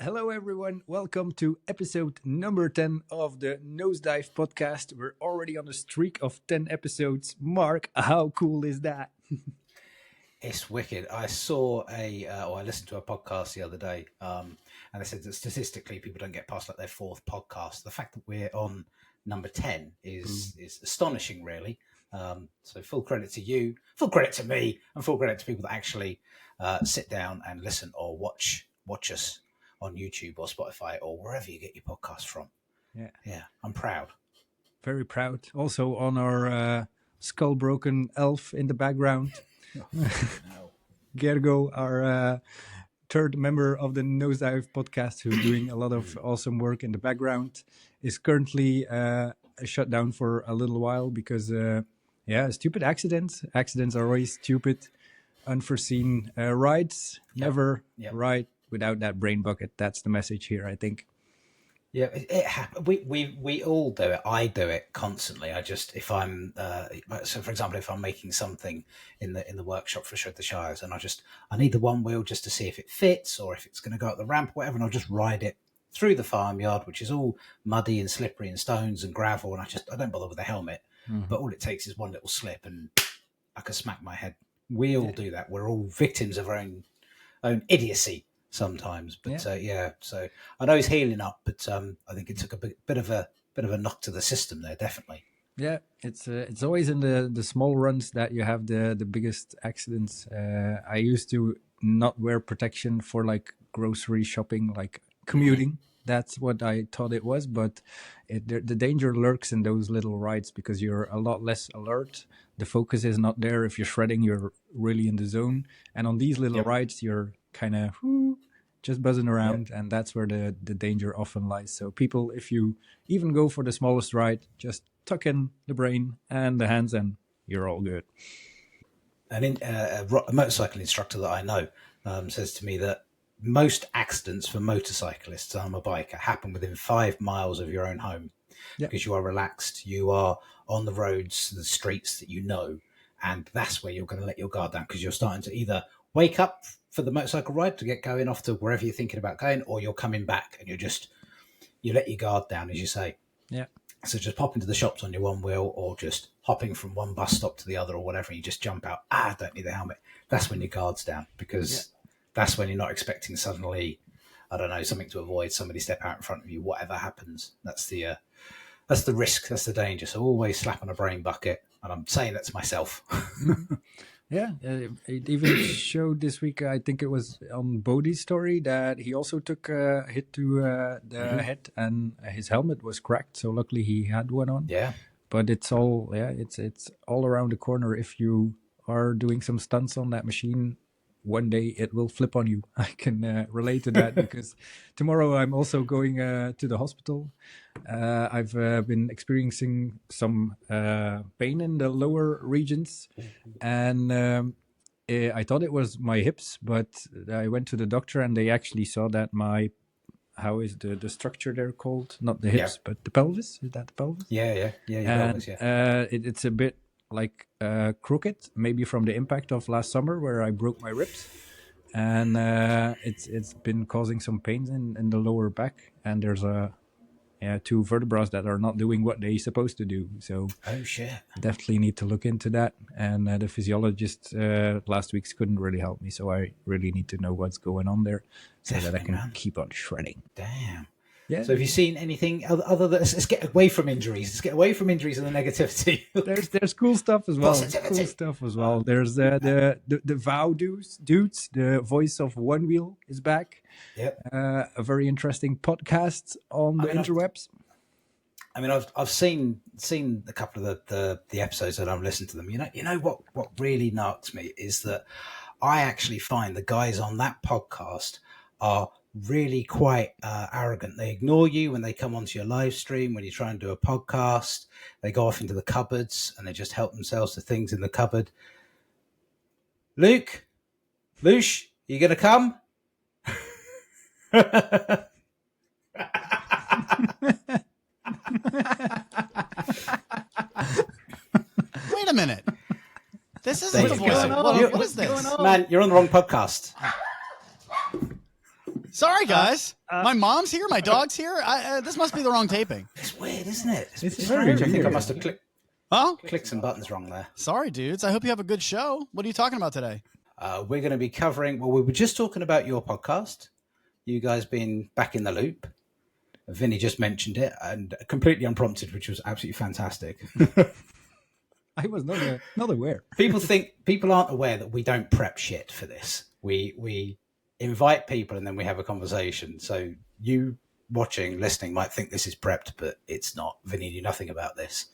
Hello, everyone. Welcome to episode number 10 of the Nosedive podcast. We're already on a streak of 10 episodes. Mark, how cool is that? It's wicked. I saw I listened to a podcast the other day, and they said that statistically people don't get past like their fourth podcast. The fact that we're on number 10 is astonishing, really. So full credit to you, full credit to me, and full credit to people that actually sit down and listen or watch us on YouTube or Spotify or wherever you get your podcast from. Yeah, I'm proud. Very proud. Also on our skull broken elf in the background. No. Gergo, our third member of the Nosedive podcast, who's doing a lot of awesome work in the background, is currently shut down for a little while because, stupid accidents. Accidents are always stupid. Unforeseen rides. Never ride without that brain bucket. That's the message here, I think. Yeah, it happens. We all do it. I do it constantly. I just, if I'm so for example, if I'm making something in the workshop for Shred the Shires, and I need the one wheel just to see if it fits or if it's going to go up the ramp, or whatever, and I'll just ride it through the farmyard, which is all muddy and slippery and stones and gravel, and I don't bother with the helmet. But all it takes is one little slip, and I can smack my head. We all do that. We're all victims of our own idiocy sometimes, but so I know he's healing up, but I think it took a bit of a knock to the system there, definitely. Yeah, it's always in the small runs that you have the biggest accidents. I used to not wear protection for like grocery shopping, like commuting. That's what I thought it was, but the danger lurks in those little rides because you're a lot less alert. The focus is not there. If you're shredding, you're really in the zone, and on these little rides, you're kind of just buzzing around, and that's where the danger often lies. So people, if you even go for the smallest ride, just tuck in the brain and the hands and you're all good. And a motorcycle instructor that I know says to me that most accidents for motorcyclists, I'm a biker, happen within 5 miles of your own home because you are relaxed, you are on the roads, the streets that you know, and that's where you're going to let your guard down because you're starting to either wake up for the motorcycle ride to get going off to wherever you're thinking about going, or you're coming back and you let your guard down, as you say. Yeah. So just pop into the shops on your one wheel, or just hopping from one bus stop to the other or whatever, and you just jump out. I don't need the helmet. That's when your guard's down, because that's when you're not expecting suddenly, I don't know, something to avoid, somebody step out in front of you, whatever happens. That's the risk, that's the danger. So always slap on a brain bucket, and I'm saying that to myself. Yeah, it even showed this week, I think it was on Bodhi's story, that he also took a hit to the head and his helmet was cracked. So luckily he had one on. Yeah. But it's all around the corner. If you are doing some stunts on that machine, one day it will flip on you. I can relate to that because tomorrow I'm also going to the hospital. I've been experiencing some pain in the lower regions, and I thought it was my hips, but I went to the doctor and they actually saw that how is the structure there called? Not the hips, but the pelvis. Is that the pelvis? Yeah, your pelvis, it's a bit like crooked, maybe from the impact of last summer where I broke my ribs, and it's been causing some pains in the lower back, and there's two vertebrae that are not doing what they're supposed to do. So definitely need to look into that. And the physiologist last week couldn't really help me, so I really need to know what's going on there so that I can keep on shredding. Damn. Yeah. So have you seen anything other than, let's get away from injuries. Let's get away from injuries and the negativity. There's cool stuff as well. Positivity. There's the Vow dudes. The voice of Onewheel is back. Yep. A very interesting podcast on the interwebs. I've seen a couple of the episodes that I've listened to them. You know what really narks me is that I actually find the guys on that podcast are really quite arrogant. They ignore you when they come onto your live stream, when you try and do a podcast. They go off into the cupboards and they just help themselves to things in the cupboard. Luke, you gonna come? Wait a minute. This isn't the voice. What is this? Man, you're on the wrong podcast. Sorry. Sorry, guys. My mom's here. My dog's here. This must be the wrong taping. It's weird, isn't it? It's very strange. I think I weird. must have clicked some buttons wrong there. Sorry, dudes. I hope you have a good show. What are you talking about today? We're going to be covering, well, we were just talking about your podcast. You guys being back in the loop. Vinie just mentioned it, and completely unprompted, which was absolutely fantastic. I was not aware. People aren't aware that we don't prep shit for this. We invite people and then we have a conversation. So you watching, listening might think this is prepped, but it's not. Vinie knew nothing about this.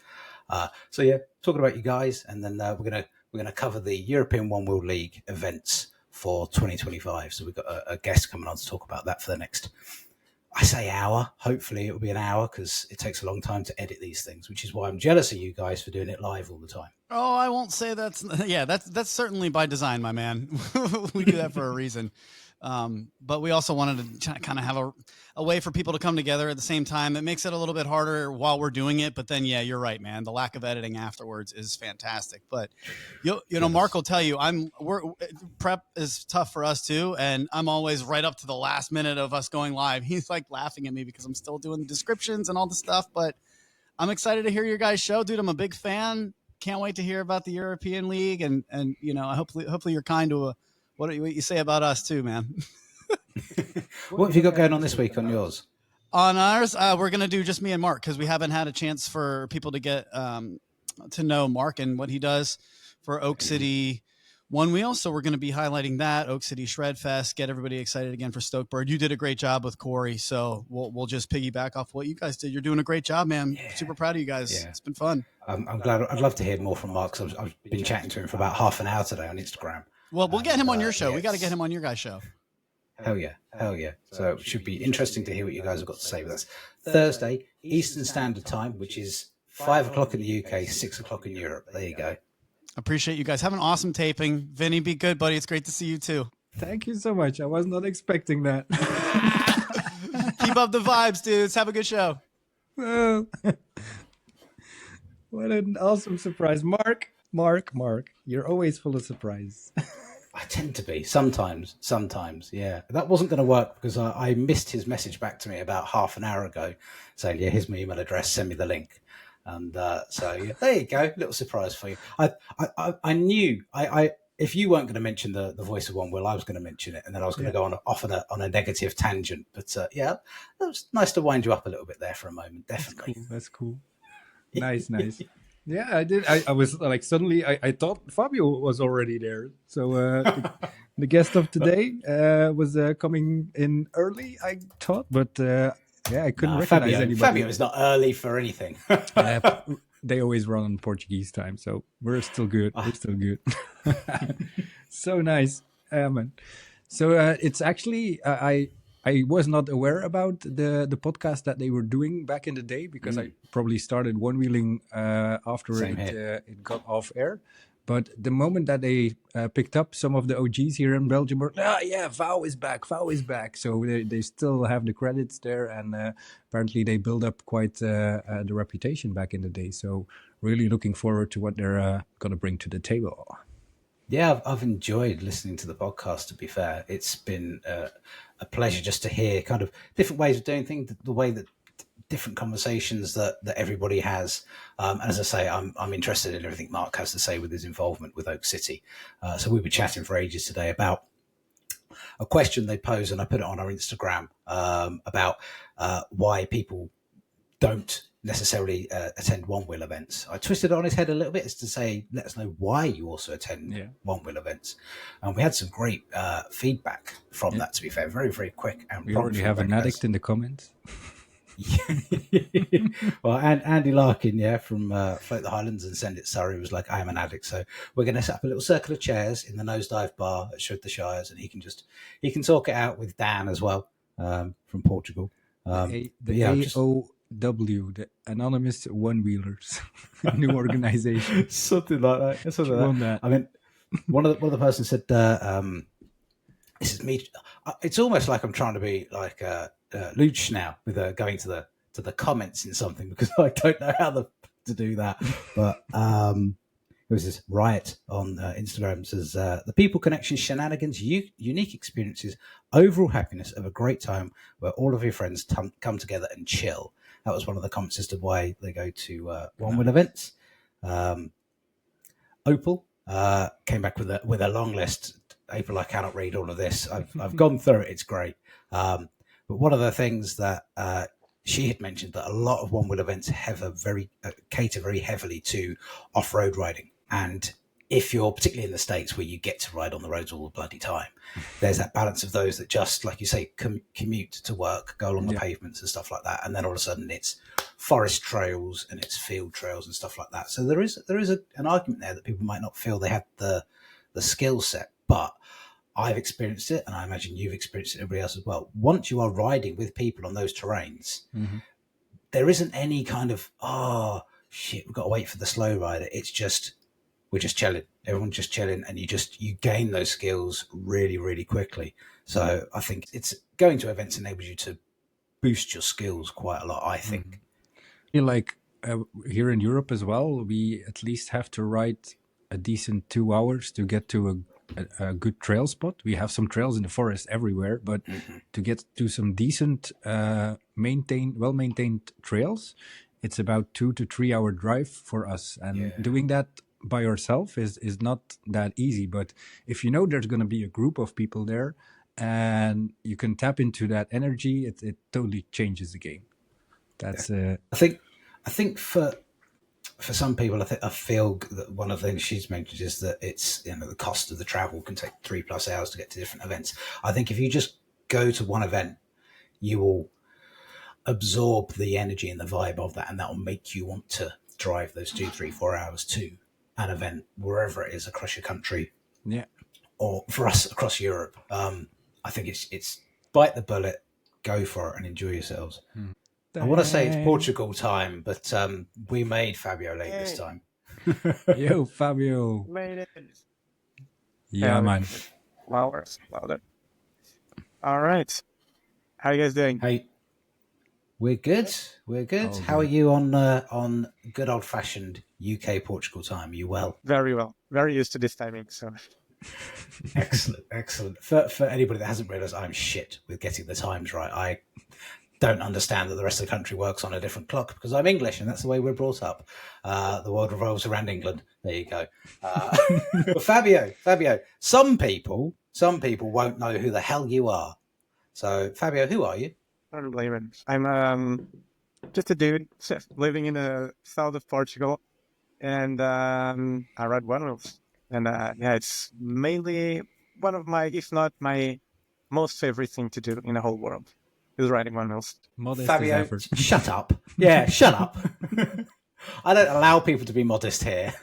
So yeah, talking about you guys, and then we're gonna cover the European Onewheel League events for 2025. So we've got a guest coming on to talk about that for the next, I say hour. Hopefully it will be an hour because it takes a long time to edit these things, which is why I'm jealous of you guys for doing it live all the time. Oh, I won't say that's certainly by design, my man. We do that for a reason. But we also wanted to kind of have a way for people to come together at the same time. It makes it a little bit harder while we're doing it. But then, yeah, you're right, man. The lack of editing afterwards is fantastic. But, you know, Mark will tell you, prep is tough for us too. And I'm always right up to the last minute of us going live. He's like laughing at me because I'm still doing the descriptions and all the stuff. But I'm excited to hear your guys' show, dude. I'm a big fan. Can't wait to hear about the European League. And you know, hopefully you're kind to what you say about us too, man. What have you got going on this week on yours? On ours, we're going to do just me and Mark because we haven't had a chance for people to get to know Mark and what he does for Oak City Onewheel. So we're going to be highlighting that, Oak City Shred Fest, get everybody excited again for Stokebird. You did a great job with Corey, so we'll just piggyback off what you guys did. You're doing a great job, man. Yeah. Super proud of you guys. Yeah. It's been fun. I'm glad. I'd love to hear more from Mark because I've been chatting to him for about half an hour today on Instagram. Well, we'll get him on your show. We got to get him on your guys' show. Hell yeah. So it should be interesting to hear what you guys have got to say with us. Thursday, Eastern Standard Time, which is 5 o'clock in the UK, 6 o'clock in Europe. There you go. Appreciate you guys. Have an awesome taping. Vinie, be good, buddy. It's great to see you too. Thank you so much. I was not expecting that. Keep up the vibes, dudes. Have a good show. Well, what an awesome surprise. Mark, you're always full of surprise. I tend to be sometimes. Yeah, that wasn't going to work because I missed his message back to me about half an hour ago saying, yeah, here's my email address, send me the link. And so yeah, there you go, little surprise for you. I knew if you weren't going to mention the voice of Onewheel, I was going to mention it, and then I was going to go off on a negative tangent. But yeah, that was nice to wind you up a little bit there for a moment. Definitely, that's cool. Nice. Yeah, I did. I was like, suddenly I thought Fabio was already there. So the guest of today was coming in early, I thought, but yeah, I couldn't recognize anybody. Fabio is not early for anything. They always run on Portuguese time, so we're still good. We're still good. So nice, man. So it's actually I was not aware about the podcast that they were doing back in the day because I probably started one-wheeling after it got off air. But the moment that they picked up some of the OGs here in Belgium were, Vau is back. So they still have the credits there. And apparently they built up quite the reputation back in the day. So really looking forward to what they're going to bring to the table. Yeah, I've enjoyed listening to the podcast, to be fair. It's been a pleasure just to hear kind of different ways of doing things, the way that different conversations that everybody has. And as I say, I'm interested in everything Mark has to say with his involvement with Oak City. So we were chatting for ages today about a question they posed, and I put it on our Instagram about why people don't necessarily attend one-wheel events. I twisted it on his head a little bit as to say, let us know why you also attend one-wheel events. And we had some great feedback from that, to be fair. Very, very quick. And we already have an addict in the comments. Well, and Andy Larkin, from Float the Highlands and Send It Surrey was like, I am an addict. So we're going to set up a little circle of chairs in the Nosedive bar at Shred the Shires, and he can talk it out with Dan as well from Portugal. The AOW, the Anonymous One-Wheelers, new organization. Something like that. I mean, one of the persons said, this is me. It's almost like I'm trying to be like Luch now with going to the comments in something because I don't know how to do that. But There was this riot on Instagram. Says the people connection shenanigans, unique experiences, overall happiness of a great time where all of your friends come together and chill. That was one of the comments as to why they go to Onewheel events. Opal came back with a long list. April, I cannot read all of this. I've gone through it. It's great. But one of the things that she had mentioned that a lot of Onewheel events have cater very heavily to off-road riding. And if you're particularly in the States where you get to ride on the roads all the bloody time, there's that balance of those that just, like you say, commute to work, go along the pavements and stuff like that. And then all of a sudden it's forest trails and it's field trails and stuff like that. So there is an argument there that people might not feel they have the skill set, but I've experienced it, and I imagine you've experienced it, everybody else as well. Once you are riding with people on those terrains, there isn't any kind of, oh, shit, we've got to wait for the slow rider. It's just, we're just chilling. Everyone's just chilling, and you gain those skills really, really quickly. So I think it's going to events enables you to boost your skills quite a lot, I think. I feel like here in Europe as well, we at least have to ride a decent 2 hours to get to a good trail spot. We have some trails in the forest everywhere, but to get to some decent, well-maintained trails, it's about 2 to 3 hour drive for us. And doing that by yourself is not that easy. But if you know there's going to be a group of people there and you can tap into that energy, it totally changes the game. That's I think for some people, I feel that one of the things she's mentioned is that it's, the cost of the travel can take 3+ hours to get to different events. I think if you just go to one event, you will absorb the energy and the vibe of that, and that will make you want to drive those 2, 3, 4 hours to an event wherever it is across your country. Yeah. Or for us across Europe. I think it's bite the bullet, go for it, and enjoy yourselves. I want to say it's Portugal time, but we made Fabio late this time. Yo, Fabio. Made it. Yeah, man. Well done. All right. How are you guys doing? Hey, we're good. We're good. Oh, How are you on good old fashioned UK Portugal time? Are you well? Very well. Very used to this timing. So excellent. For anybody that hasn't realised, I'm shit with getting the times right. I don't understand that the rest of the country works on a different clock because I'm English and that's the way we're brought up. The world revolves around England. There you go. But Fabio, some people won't know who the hell you are. So Fabio, who are you? I don't blame it. I'm just a dude living in the south of Portugal, and I ride Onewheels. And it's mainly one of my, if not my most favorite thing to do in the whole world. Is riding Onewheels. Fabio, shut up. Yeah, shut up. I don't allow people to be modest here.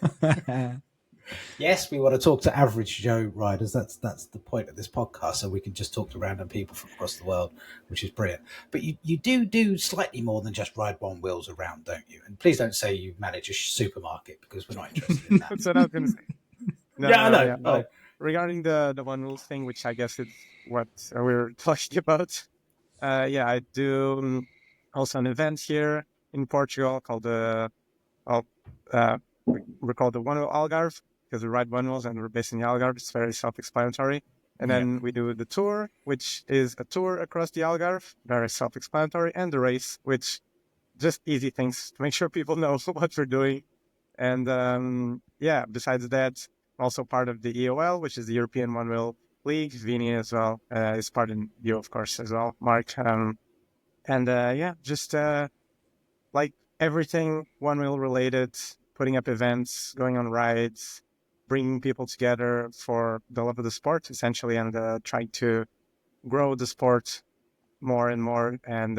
Yes, we want to talk to average Joe riders. That's the point of this podcast, so we can just talk to random people from across the world, which is brilliant. But you do slightly more than just ride Onewheels around, don't you? And please don't say you manage a supermarket because we're not interested in that. That's what I was going to say. No, I know. Yeah, no. Regarding the Onewheels thing, which I guess is what we're talking about. I do also an event here in Portugal called we call the Onewheel Algarve because we ride Onewheels and we're based in the Algarve. It's very self-explanatory. And then we do the tour, which is a tour across the Algarve, very self-explanatory, and the race, which just easy things to make sure people know what we're doing. And besides that, also part of the EOL, which is the European Onewheel League. Vinie as well is part of you, of course, as well, Mark. Just like everything Onewheel related, putting up events, going on rides, bringing people together for the love of the sport, essentially, and trying to grow the sport more and more. And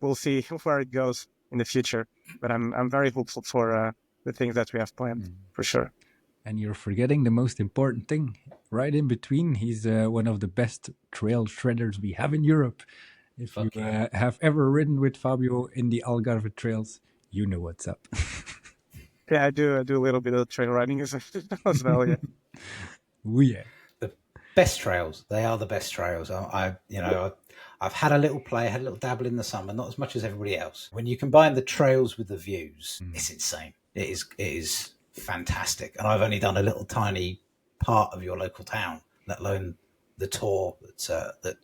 we'll see where it goes in the future. But I'm very hopeful for the things that we have planned, for sure. And you're forgetting the most important thing. Right in between, he's one of the best trail shredders we have in Europe. If you have ever ridden with Fabio in the Algarve trails, you know what's up. Yeah, I do a little bit of trail riding as well, yeah. Oh, yeah. The best trails. They are the best trails. I've had a little play, had a little dabble in the summer, not as much as everybody else. When you combine the trails with the views, it's insane. It is fantastic. And I've only done a little tiny part of your local town, let alone the tour that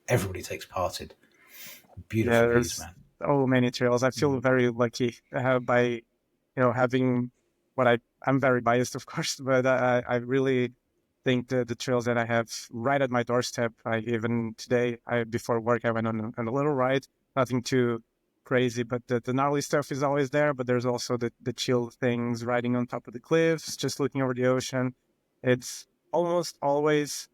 everybody takes part in. Beautiful views, There's man. so many trails. I feel very lucky by having I'm very biased, of course, but I really think the trails that I have right at my doorstep. Even today, before work, I went on a little ride. Nothing too crazy, but the gnarly stuff is always there. But there's also the chill things, riding on top of the cliffs, just looking over the ocean. It's almost always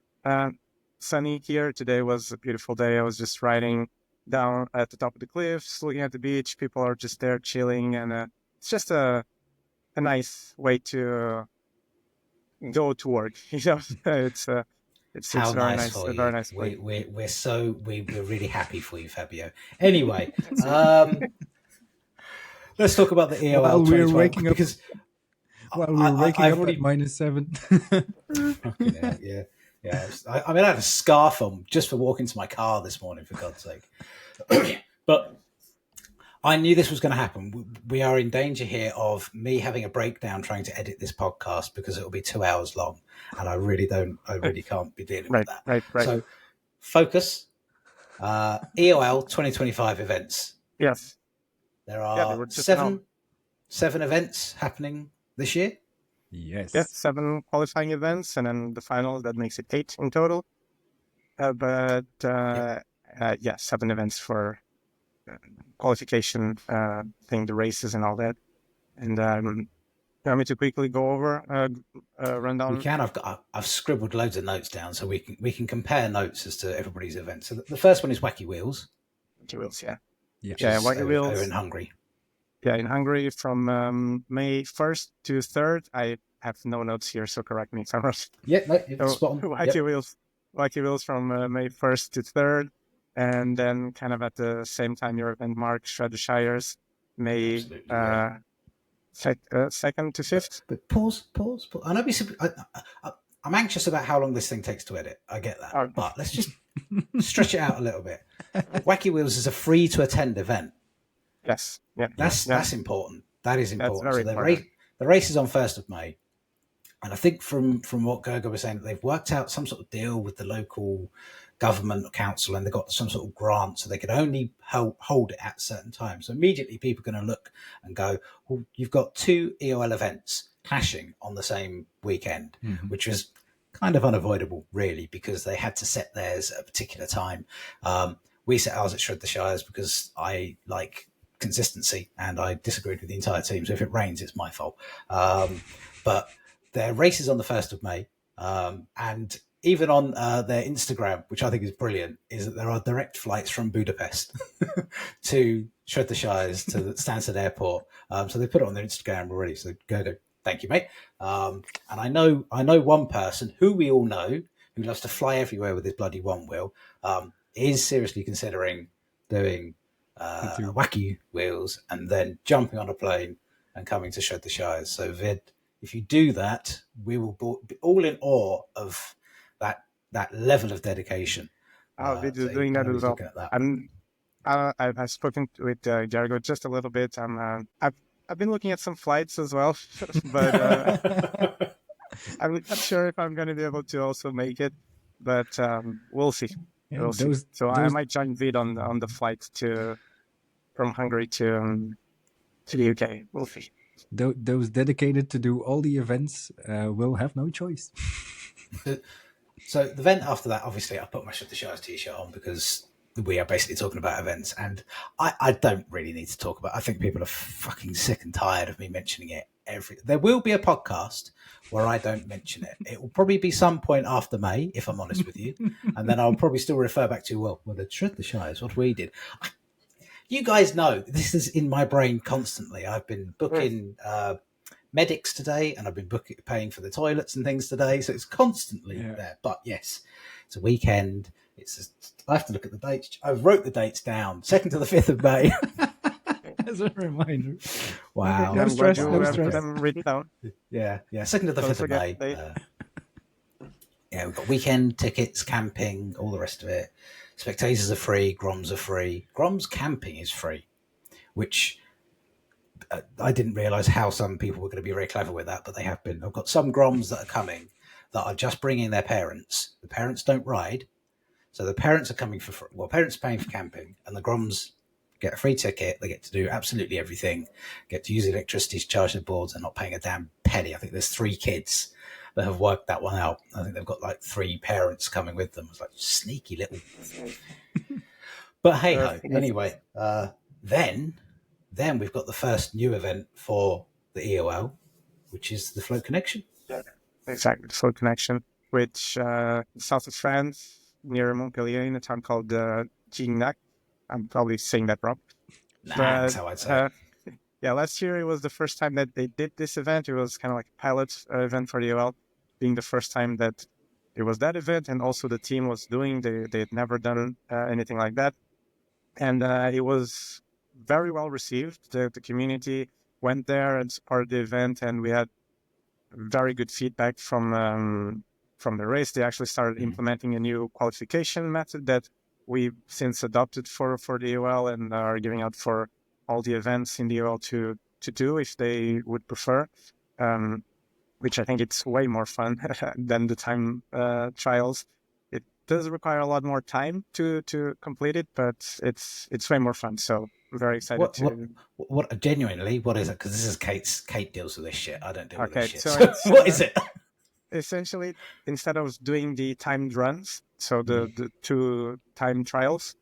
sunny here. Today was a beautiful day. I was just riding down at the top of the cliffs, looking at the beach. People are just there chilling, and it's just a nice way to go to work. It's How very nice nice, for a you. very nice place. We're really happy for you, Fabio. Anyway, let's talk about the EOL While we were 2012 waking up, because while we were waking I've up already at -7. fucking hell, yeah. I mean, I had a scarf on just for walking to my car this morning, for God's sake. But I knew this was going to happen. We are in danger here of me having a breakdown trying to edit this podcast because it will be 2 hours long, and I really can't be dealing with that. Right. So, focus. EOL 2025 events. Yes. There They are were just seven events happening this year. Yes. Yes, 7 qualifying events, and then the final that makes it 8 in total. 7 events for qualification thing, the races and all that. And you want me to quickly go over rundown? We can. I've scribbled loads of notes down so we can compare notes as to everybody's events. So the first one is Wacky Wheels. Wacky Wheels, yeah. Wacky Wheels over in Hungary. Yeah, in Hungary from May 1st to 3rd. I have no notes here, so correct me if I'm wrong. Yeah, no, spot on. Wacky Wheels from May 1st to 3rd. And then kind of at the same time, European Mark, Shred the Shires, May 2nd to 5th. But pause. I know I'm anxious about how long this thing takes to edit. I get that. But let's just stretch it out a little bit. Wacky Wheels is a free to attend event. Yes. Yeah. That's important. That is important. That's very important. The race is on 1st of May. And I think from what Gergo was saying, they've worked out some sort of deal with the local government or council, and they got some sort of grant, so they could only hold it at certain times. So immediately people are going to look and go, well, you've got 2 EOL events clashing on the same weekend, which was kind of unavoidable, really, because they had to set theirs at a particular time. We set ours at Shred the Shires because I like consistency, and I disagreed with the entire team. So if it rains, it's my fault. But their race is on the 1st of May, and even on their Instagram, which I think is brilliant, is that there are direct flights from Budapest to Shred the Shires to the Stansted Airport. So they put it on their Instagram already. So go, thank you, mate. And I know one person who we all know who loves to fly everywhere with his bloody one wheel, is seriously considering doing Wacky Wheels and then jumping on a plane and coming to Shred the Shires. So Vid, if you do that, we will be all in awe of that level of dedication. Vid is doing that as well. I've spoken with Gergo just a little bit. I've been looking at some flights as well, but I'm not sure if I'm going to be able to also make it. But we'll see. I might join Vid on the flight from Hungary to the UK. We'll see. Those dedicated to do all the events will have no choice. So the event after that, obviously, I put my Shred the Shires t-shirt on because we are basically talking about events, and I don't really need to talk about. I think people are fucking sick and tired of me mentioning it. There will be a podcast where I don't mention it. It will probably be some point after May, if I'm honest with you, and then I'll probably still refer back to well, the Shred the Shires, what we did. You guys know this is in my brain constantly. I've been booking medics today, and I've been paying for the toilets and things today, so it's constantly there. But yes, it's a weekend. I have to look at the dates. I wrote the dates down, 2nd to the 5th of May. As a reminder. Wow. Okay, no stress. Them written down. Yeah. 2nd to the 5th of May. We've got weekend tickets, camping, all the rest of it. Spectators are free. Groms are free. Groms camping is free, which I didn't realise how some people were going to be very clever with that, but they have been. I've got some Groms that are coming that are just bringing their parents. The parents don't ride, so the parents are coming for free. Well, parents are paying for camping, and the Groms get a free ticket. They get to do absolutely everything. Get to use electricity to charge their boards and not paying a damn penny. I think there's 3 kids that have worked that one out. I think they've got like 3 parents coming with them. It's like sneaky little. But hey ho. Anyway, then we've got the first new event for the EOL, which is the Float Connection. Yeah, exactly, the Float Connection, which south of France, near Montpellier, in a town called Gignac. I'm probably saying that wrong. That's how I'd say it. Yeah, last year it was the first time that they did this event. It was kind of like a pilot event for the EOL, being the first time that it was that event, and also the team was doing. They had never done anything like that, and it was very well received. The community went there and supported the event, and we had very good feedback from the race. They actually started implementing a new qualification method that we've since adopted for the EOL, and are giving out for all the events in the EOL to do if they would prefer, which I think it's way more fun than the time trials. It does require a lot more time to complete it, but it's way more fun. So I'm very excited what genuinely, what is it? Because this is Kate deals with this shit. I don't deal with this shit. So what is it? Essentially, instead of doing the timed runs, so the 2 time trials,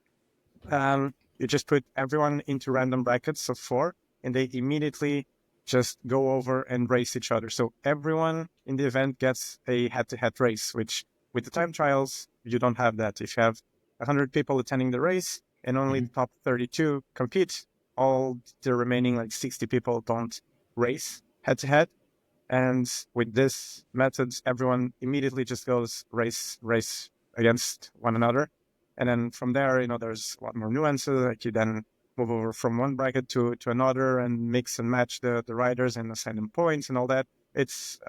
you just put everyone into random brackets of 4, and they immediately just go over and race each other. So everyone in the event gets a head-to-head race, which with the time trials, you don't have that. If you have 100 people attending the race and only the top 32 compete, all the remaining like 60 people don't race head-to-head. And with this method, everyone immediately just goes race against one another. And then from there, there's a lot more nuances. Like you then move over from one bracket to another and mix and match the riders and assign them points and all that. It's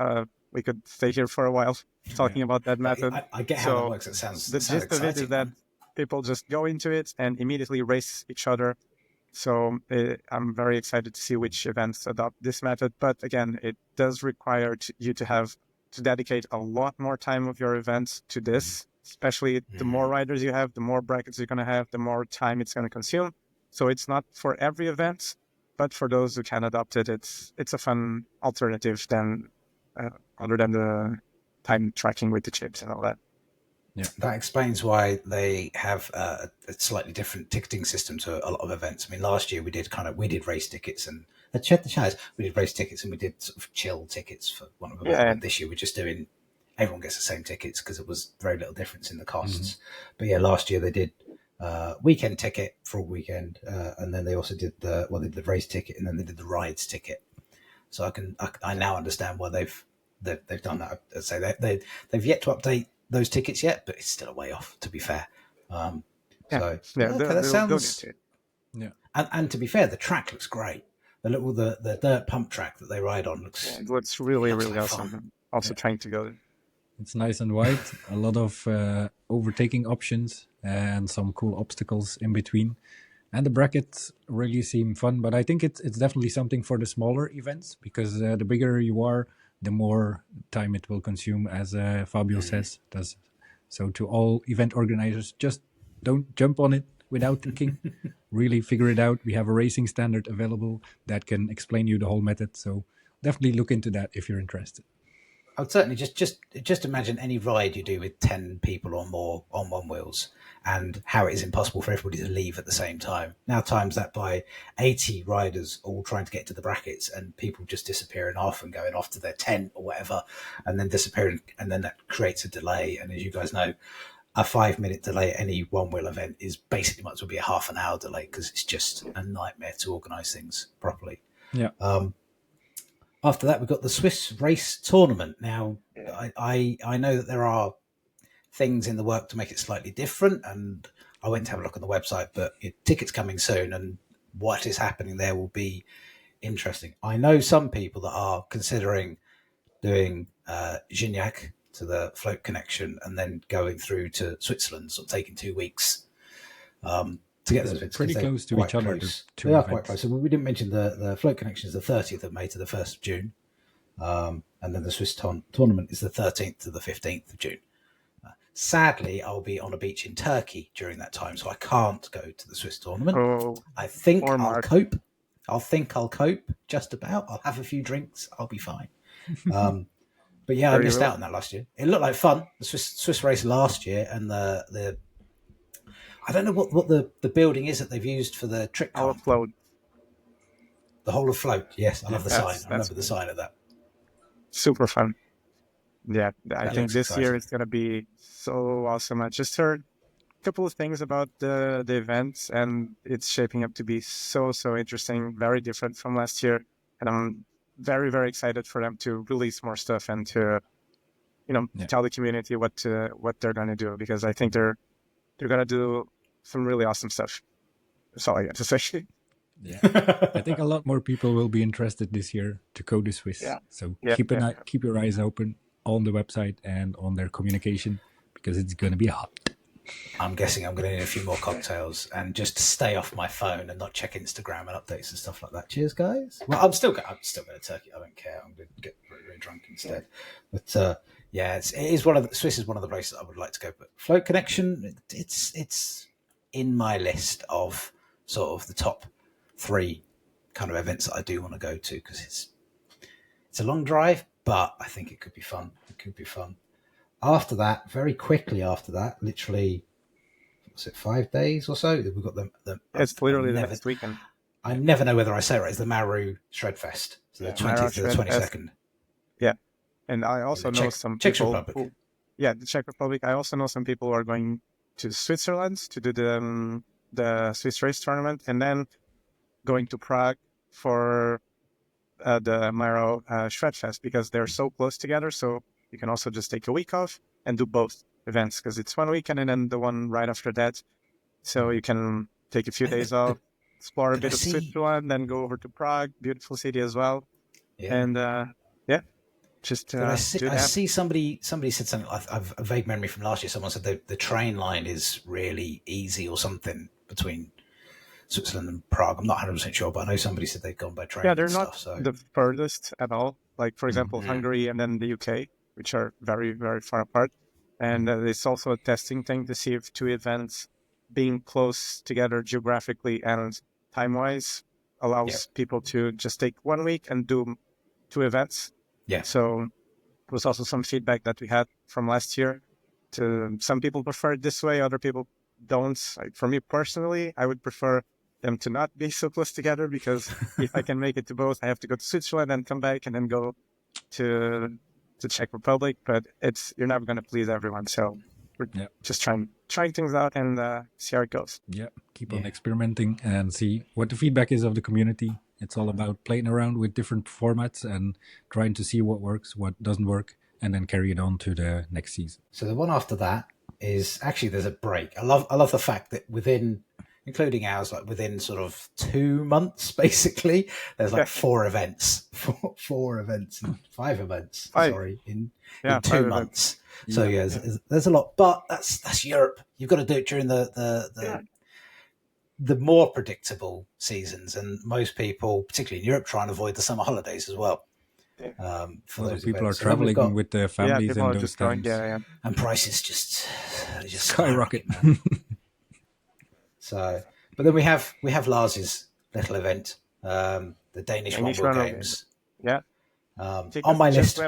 we could stay here for a while talking about that method. I get how it works. It sounds the gist of it is that people just go into it and immediately race each other. So I'm very excited to see which events adopt this method. But again, it does require you to dedicate a lot more time of your events to this, especially the more riders you have, the more brackets you're going to have, the more time it's going to consume. So it's not for every event, but for those who can adopt it, it's a fun alternative other than the time tracking with the chips and all that. Yeah, that explains why they have a slightly different ticketing system to a lot of events. I mean, last year we did race tickets and we did race tickets and we did sort of chill tickets for one of them. Yeah. This year we're just doing everyone gets the same tickets because it was very little difference in the costs. But yeah, last year they did weekend ticket for a weekend, and then they also did the race ticket, and then they did the rides ticket. So I now understand why they've done that. I'd say they've yet to update those tickets yet, but it's still a way off, to be fair. That sounds. And to be fair, the track looks great. The dirt pump track that they ride on looks really awesome. Fun. Also trying to go. It's nice and wide. A lot of overtaking options and some cool obstacles in between. And the brackets really seem fun, but I think it's definitely something for the smaller events, because the bigger you are, the more time it will consume, as Fabio says. So to all event organizers, just don't jump on it without thinking. Really figure it out. We have a racing standard available that can explain you the whole method. So definitely look into that if you're interested. I'd certainly just imagine any ride you do with 10 people or more on one wheels, and how it is impossible for everybody to leave at the same time. Now times that by 80 riders all trying to get to the brackets, and people just disappearing off and going off to their tent or whatever, and then disappearing, and then that creates a delay. And as you guys know, a 5-minute delay at any one wheel event is basically might as well be a half an hour delay, because it's just a nightmare to organise things properly. Yeah. After that, we've got the Swiss race tournament. Now, I know that there are things in the work to make it slightly different, and I went to have a look on the website, but tickets coming soon, and what is happening there will be interesting. I know some people that are considering doing Gignac to the Float Connection and then going through to Switzerland, sort of taking 2 weeks. to get those events. Pretty 'cause they're close to quite each other. close. Two They are events. quite close. So we didn't mention the float connection is the 30th of May to the 1st of June. And then the Swiss tournament is the 13th to the 15th of June. Sadly, I'll be on a beach in Turkey during that time, so I can't go to the Swiss tournament. Oh, I think poor I'll Mark. cope. I'll cope just about. I'll have a few drinks. I'll be fine. But yeah, I Very missed well. out on that last year. It looked like fun. The Swiss race last year, and the I don't know what the building is that they've used for the trick Our comp. float. The whole of float. Yes, I love the sign. That's- I that's remember the sign of that. Super fun. Yeah, I That think looks this year exciting. it's gonna be so awesome. I just heard a couple of things about the events, and it's shaping up to be so interesting, very different from last year. And I'm very excited for them to release more stuff and to, tell the community what they're gonna do, because I think they're gonna do some really awesome stuff. That's all I got to say. Yeah, I think a lot more people will be interested this year to go to Swiss. Yeah. So Yeah, keep yeah. keep your eyes open on the website and on their communication, because it's going to be hot. I'm guessing I'm going to need a few more cocktails and just stay off my phone and not check Instagram and updates and stuff like that. Cheers, guys. Well, I'm still going to Turkey. I don't care. I'm going to get very drunk instead. But yeah, Swiss is one of the places I would like to go. But Float Connection, it's in my list of sort of the top 3 kind of events that I do want to go to, because it's a long drive, but I think it could be fun. It could be fun. After that, very quickly after that, literally, was it 5 days or so? We've got the It's literally I the never, next weekend. I never know whether I say it right. It's the Maru Shredfest, so the 20th to the 22nd. Yeah, and I also the know Czech- some Czech people. Republic. The Czech Republic. I also know some people who are going to Switzerland to do the Swiss race tournament, and then going to Prague for the Maru Shredfest, because they're so close together. So you can also just take a week off and do both events, because it's one weekend and then the one right after that. So you can take a few days off, explore a bit of Switzerland, then go over to Prague, beautiful city as well. Yeah. And just I do that. see somebody said something. I've a vague memory from last year. Someone said the train line is really easy or something between Switzerland and Prague. I'm not 100% sure, but I know somebody said they've gone by train. Yeah, they're and not stuff, so. the furthest at all. Like, for example, Hungary and then the UK, which are very far apart. And it's also a testing thing to see if 2 events being close together geographically and time-wise allows people to just take 1 week and do 2 events. Yeah. So there was also some feedback that we had from last year. Some people prefer it this way, other people don't. Like, for me personally, I would prefer them to not be so close together, because if I can make it to both, I have to go to Switzerland and come back and then go to Czech Republic. But you're never going to please everyone, so we're just trying things out and see how it goes. Yeah, keep on experimenting and see what the feedback is of the community. It's all about playing around with different formats and trying to see what works, what doesn't work, and then carry it on to the next season. So the one after that is actually, there's a break. I love the fact that within, including ours, like within sort of 2 months, basically, there's like 4 events, 4 events, and 5 events. Sorry, in 2 months. So there's a lot, but that's Europe. You've got to do it during the more predictable seasons, and most people, particularly in Europe, try and avoid the summer holidays as well. For those people events. are traveling with their families in those times. And prices just skyrocket. So, but then we have Lars's little event, the Danish Onewheel Games. Yeah. On my list.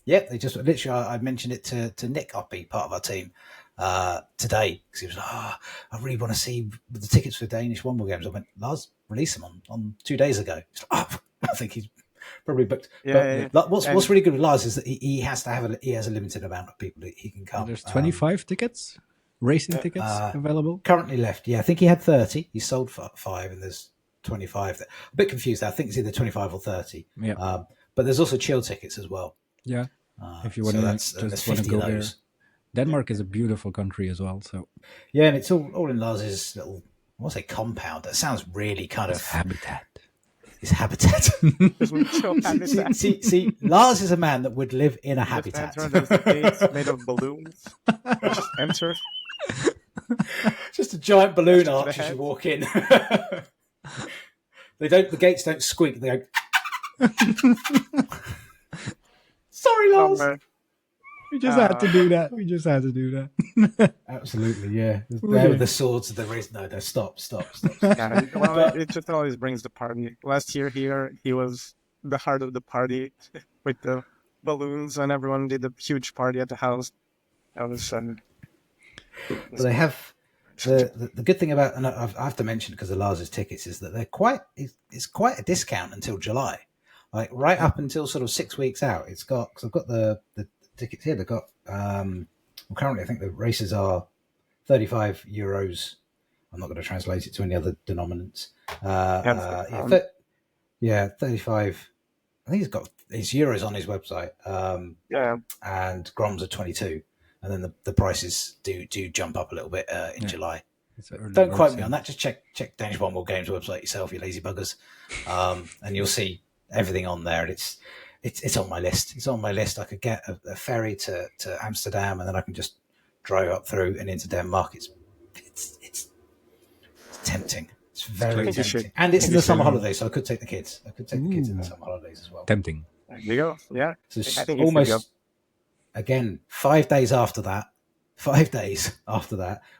Yeah, they just literally. I mentioned it to Nick Uppy, part of our team, today, because he was like, I really want to see the tickets for Danish Onewheel Games. I went, Lars, release them on 2 days ago. He's like, I think he's probably booked. What's really good with Lars is that he has a limited amount of people that he can come. There's 25 tickets, racing tickets available. Currently left. Yeah, I think he had 30. He sold 5, and there's 25. I'm a bit confused. I think it's either 25 or 30. Yeah. But there's also chill tickets as well. Yeah. If you want to go there. Denmark is a beautiful country as well. So yeah, and it's all in Lars's little, I want to say compound. That sounds really kind of habitat. His habitat. see, Lars is a man that would live in a habitat. Made of balloons. Just enter. Just a giant balloon Just to the arch as you head. walk in. The gates don't squeak. They go. Sorry, Lars. We just had to do that. We just had to do that. Absolutely, yeah. There with the swords. There is no. Stop. Yeah, well, it just always brings the party. Last year here, he was the heart of the party with the balloons, and everyone did a huge party at the house. That was But they have the good thing about, and I have to mention because of Lars's tickets, is that they're it's quite a discount until July, like right up until sort of 6 weeks out. It's got, because I've got the tickets here. They've got well, currently I think the races are €35. I'm not going to translate it to any other denominants. Yeah, 35. I think he's got his euros on his website. And Groms are 22. And then the prices do jump up a little bit in July. Don't quote me on that. Just check Danish One World Games website yourself, you lazy buggers, and you'll see everything on there. And it's on my list. It's on my list. I could get a ferry to Amsterdam, and then I can just drive up through and into Denmark. It's tempting. It's very tempting. And it's in the summer holidays, so I could take the kids. In the summer holidays as well. Tempting. There you go. Yeah. So I think almost, again, 5 days after that,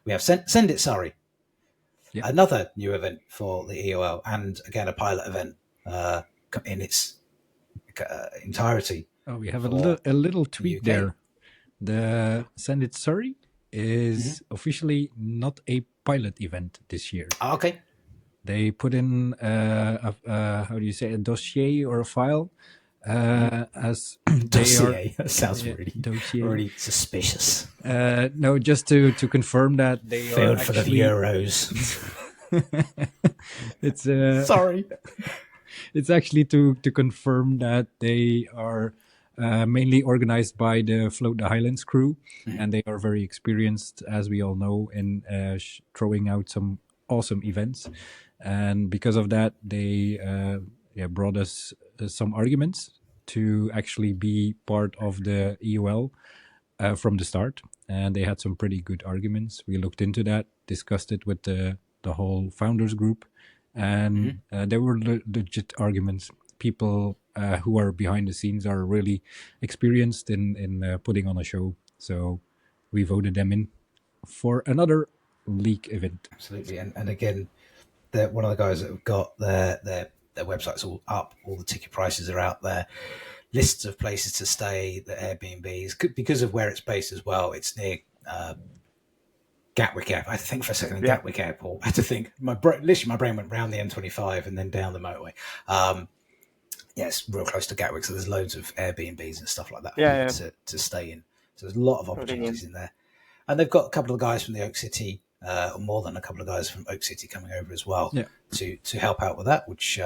we have Send It Surrey. Yeah. Another new event for the EOL, and again, a pilot event in its entirety. Oh, we have a little tweak there. The Send It Surrey is officially not a pilot event this year. Okay. They put in how do you say, a dossier or a file as dossier. That sounds really suspicious. No, just to confirm that they filled are full of euros. It's sorry. It's actually to confirm that they are mainly organized by the Float the Highlands crew, and they are very experienced, as we all know, in throwing out some awesome events. And because of that, they brought us some arguments to actually be part of the EOL from the start. And they had some pretty good arguments. We looked into that, discussed it with the whole founders group, and there were legit arguments. People who are behind the scenes are really experienced in putting on a show. So we voted them in for another league event. Absolutely. And again, they're one of the guys that have got their websites all up. All the ticket prices are out there. Lists of places to stay, the Airbnbs, because of where it's based as well. It's near Gatwick Airport. I had to think for a second. Gatwick Airport. I had to think. Literally, my brain went round the M25 and then down the motorway. It's real close to Gatwick, so there's loads of Airbnbs and stuff like that to stay in. So there's a lot of opportunities in there. And they've got a couple of guys from the Oak City, or more than a couple of guys from Oak City coming over as well to help out with that, which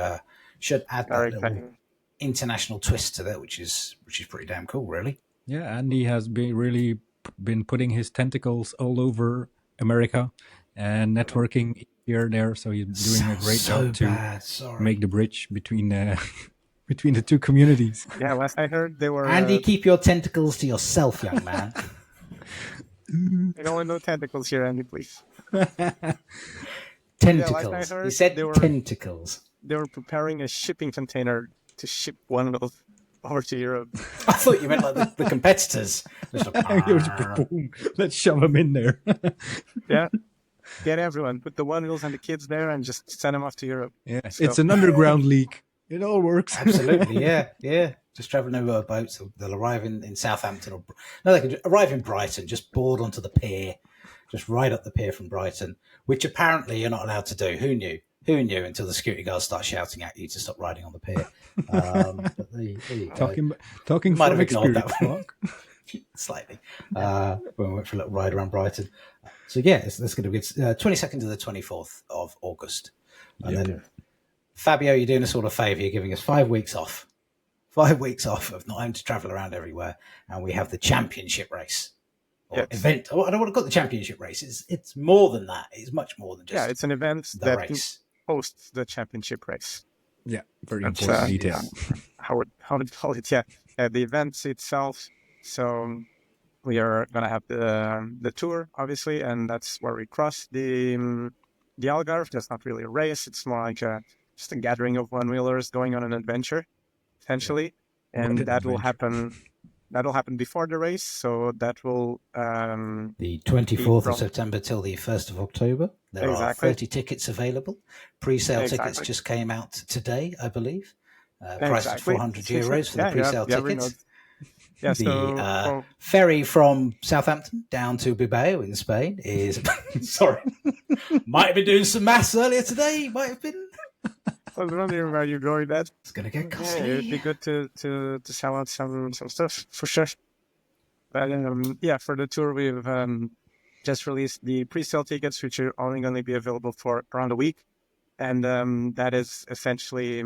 should add that little international twist to that, which is pretty damn cool, really. Yeah, Andy has been putting his tentacles all over America and networking here and there, so he's doing a great job to make the bridge between the two communities. Yeah, last I heard they were... Andy, keep your tentacles to yourself, young man. I don't want no tentacles here, Andy, please. Tentacles. You said tentacles. They were preparing a shipping container to ship one of those over to Europe. I thought you meant like the competitors. Boom. Let's shove them in there. Yeah. Get everyone. Put the Onewheels and the kids there and just send them off to Europe. Yeah, so. It's an underground league. It all works. Absolutely, yeah. Just traveling over boats. They'll arrive in Southampton. They can arrive in Brighton, just board onto the pier, just ride up the pier from Brighton, which apparently you're not allowed to do. Who knew? Who knew until the security guards start shouting at you to stop riding on the pier? But there you talking might from have ignored experience, that one. Slightly. When we went for a little ride around Brighton. So yeah, that's going to be 22nd to the 24th of August. And then Fabio, you're doing us all a favour. You're giving us 5 weeks off. 5 weeks off of not having to travel around everywhere. And we have the championship race. Or event. I don't want to call it the championship race. It's more than that. It's much more than just... Yeah, it's an event that hosts the championship race. Yeah, very important detail. How would call it? Yeah, the event itself. So we are gonna have the tour, obviously, and that's where we cross the Algarve. That's not really a race; it's more like just a gathering of one-wheelers going on an adventure, essentially. And What an that will adventure. happen. That'll happen before the race, so that will The be 24th of from September till the 1st of October. There are exactly 30 tickets available. Pre-sale tickets exactly just came out today, I believe. Priced at exactly. €400 for the Yeah, pre-sale yeah, tickets. yeah. The So for ferry from Southampton down to Bilbao in Spain is... Sorry. Might have been doing some maths earlier today. Might have been. I was wondering where you're going. That It's going to get yeah, costly. it'd be good to sell out some stuff for sure. But yeah, for the tour, we've just released the pre-sale tickets, which are only going to be available for around a week, and that is essentially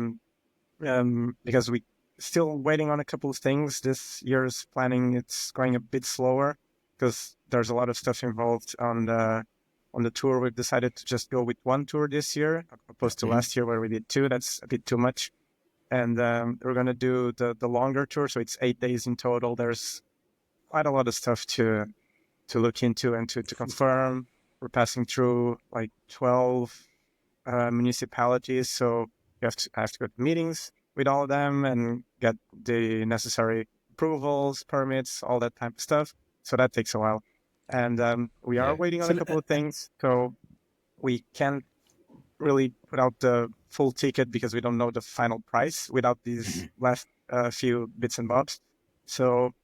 because we still waiting on a couple of things. This year's planning, it's going a bit slower because there's a lot of stuff involved on the tour. We've decided to just go with one tour this year, opposed to last year where we did two. That's a bit too much. And we're going to do the longer tour, so it's 8 days in total. There's quite a lot of stuff to look into and to confirm. We're passing through like 12 municipalities, so I have to go to meetings with all of them and get the necessary approvals, permits, all that type of stuff. So that takes a while, and we are waiting on a couple of things. So we can't really put out the full ticket because we don't know the final price without these last few bits and bobs. So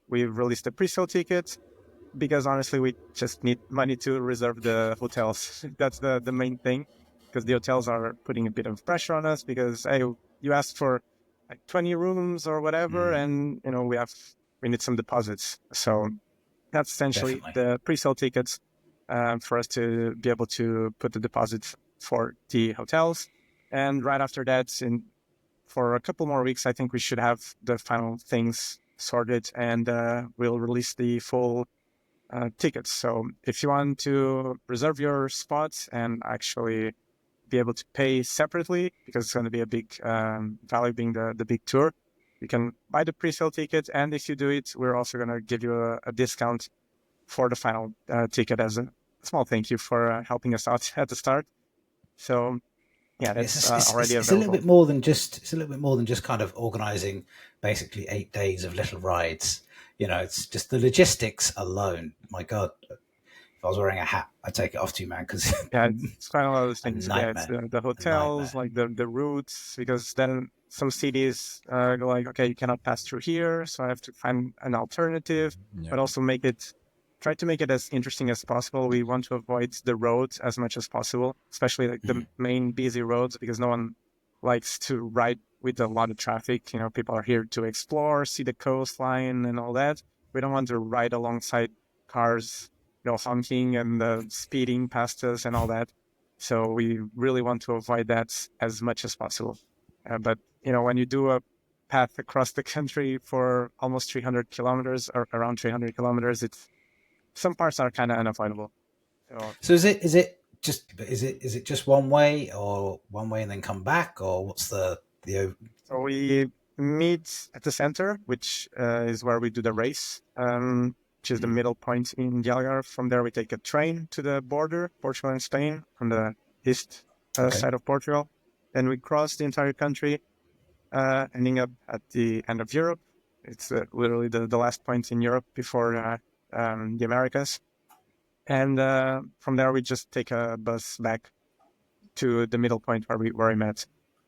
we've released the pre-sale ticket because honestly, we just need money to reserve the hotels. That's the main thing, because the hotels are putting a bit of pressure on us because, hey, you asked for like 20 rooms or whatever, and we need some deposits. So that's essentially the pre-sale tickets for us to be able to put the deposits for the hotels. And right after that, for a couple more weeks, I think we should have the final things sorted, and we'll release the full tickets. So if you want to reserve your spots and actually be able to pay separately, because it's going to be a big value being the big tour, you can buy the pre-sale ticket. And if you do it, we're also going to give you a discount for the final ticket as a small thank you for helping us out at the start. So yeah, that's already available. It's a little bit more than just kind of organizing basically 8 days of little rides. It's just the logistics alone. My God, if I was wearing a hat, I'd take it off to you, man. Because yeah, it's quite a lot of things. Yeah, it's the hotels, like the routes, because then some cities go like, okay, you cannot pass through here, so I have to find an alternative. But also try to make it as interesting as possible. We want to avoid the roads as much as possible, especially like the main busy roads, because no one likes to ride with a lot of traffic. People are here to explore, see the coastline and all that. We don't want to ride alongside cars, honking and speeding past us and all that. So we really want to avoid that as much as possible. But when you do a path across the country for almost 300 kilometers or around 300 kilometers, some parts are kind of unavoidable. So is it just one way, or one way and then come back, or what's the? So we meet at the center, which is where we do the race, which is the middle point in the Algarve. From there, we take a train to the border, Portugal and Spain, on the east side of Portugal. Then we cross the entire country, ending up at the end of Europe. It's literally the last point in Europe before the Americas. And from there, we just take a bus back to the middle point where we met.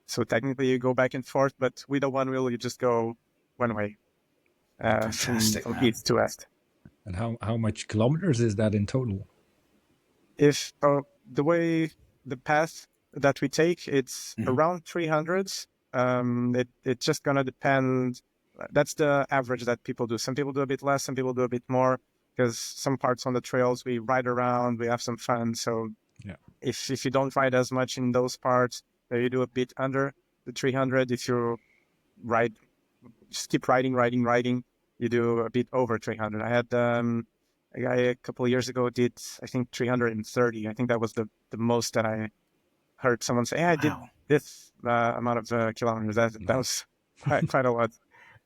So technically, you go back and forth, but with a one wheel, you just go one way, from east to west. And how much kilometers is that in total? If the path that we take, it's around 300. It's just gonna depend. That's the average that people do. Some people do a bit less, some people do a bit more, because some parts on the trails we ride around, we have some fun. So if you don't ride as much in those parts, you do a bit under the 300. If you just keep riding, you do a bit over 300. I had a guy a couple of years ago did, I think, 330. I think that was the most that I heard someone say, I did this amount of kilometers. That was quite a lot.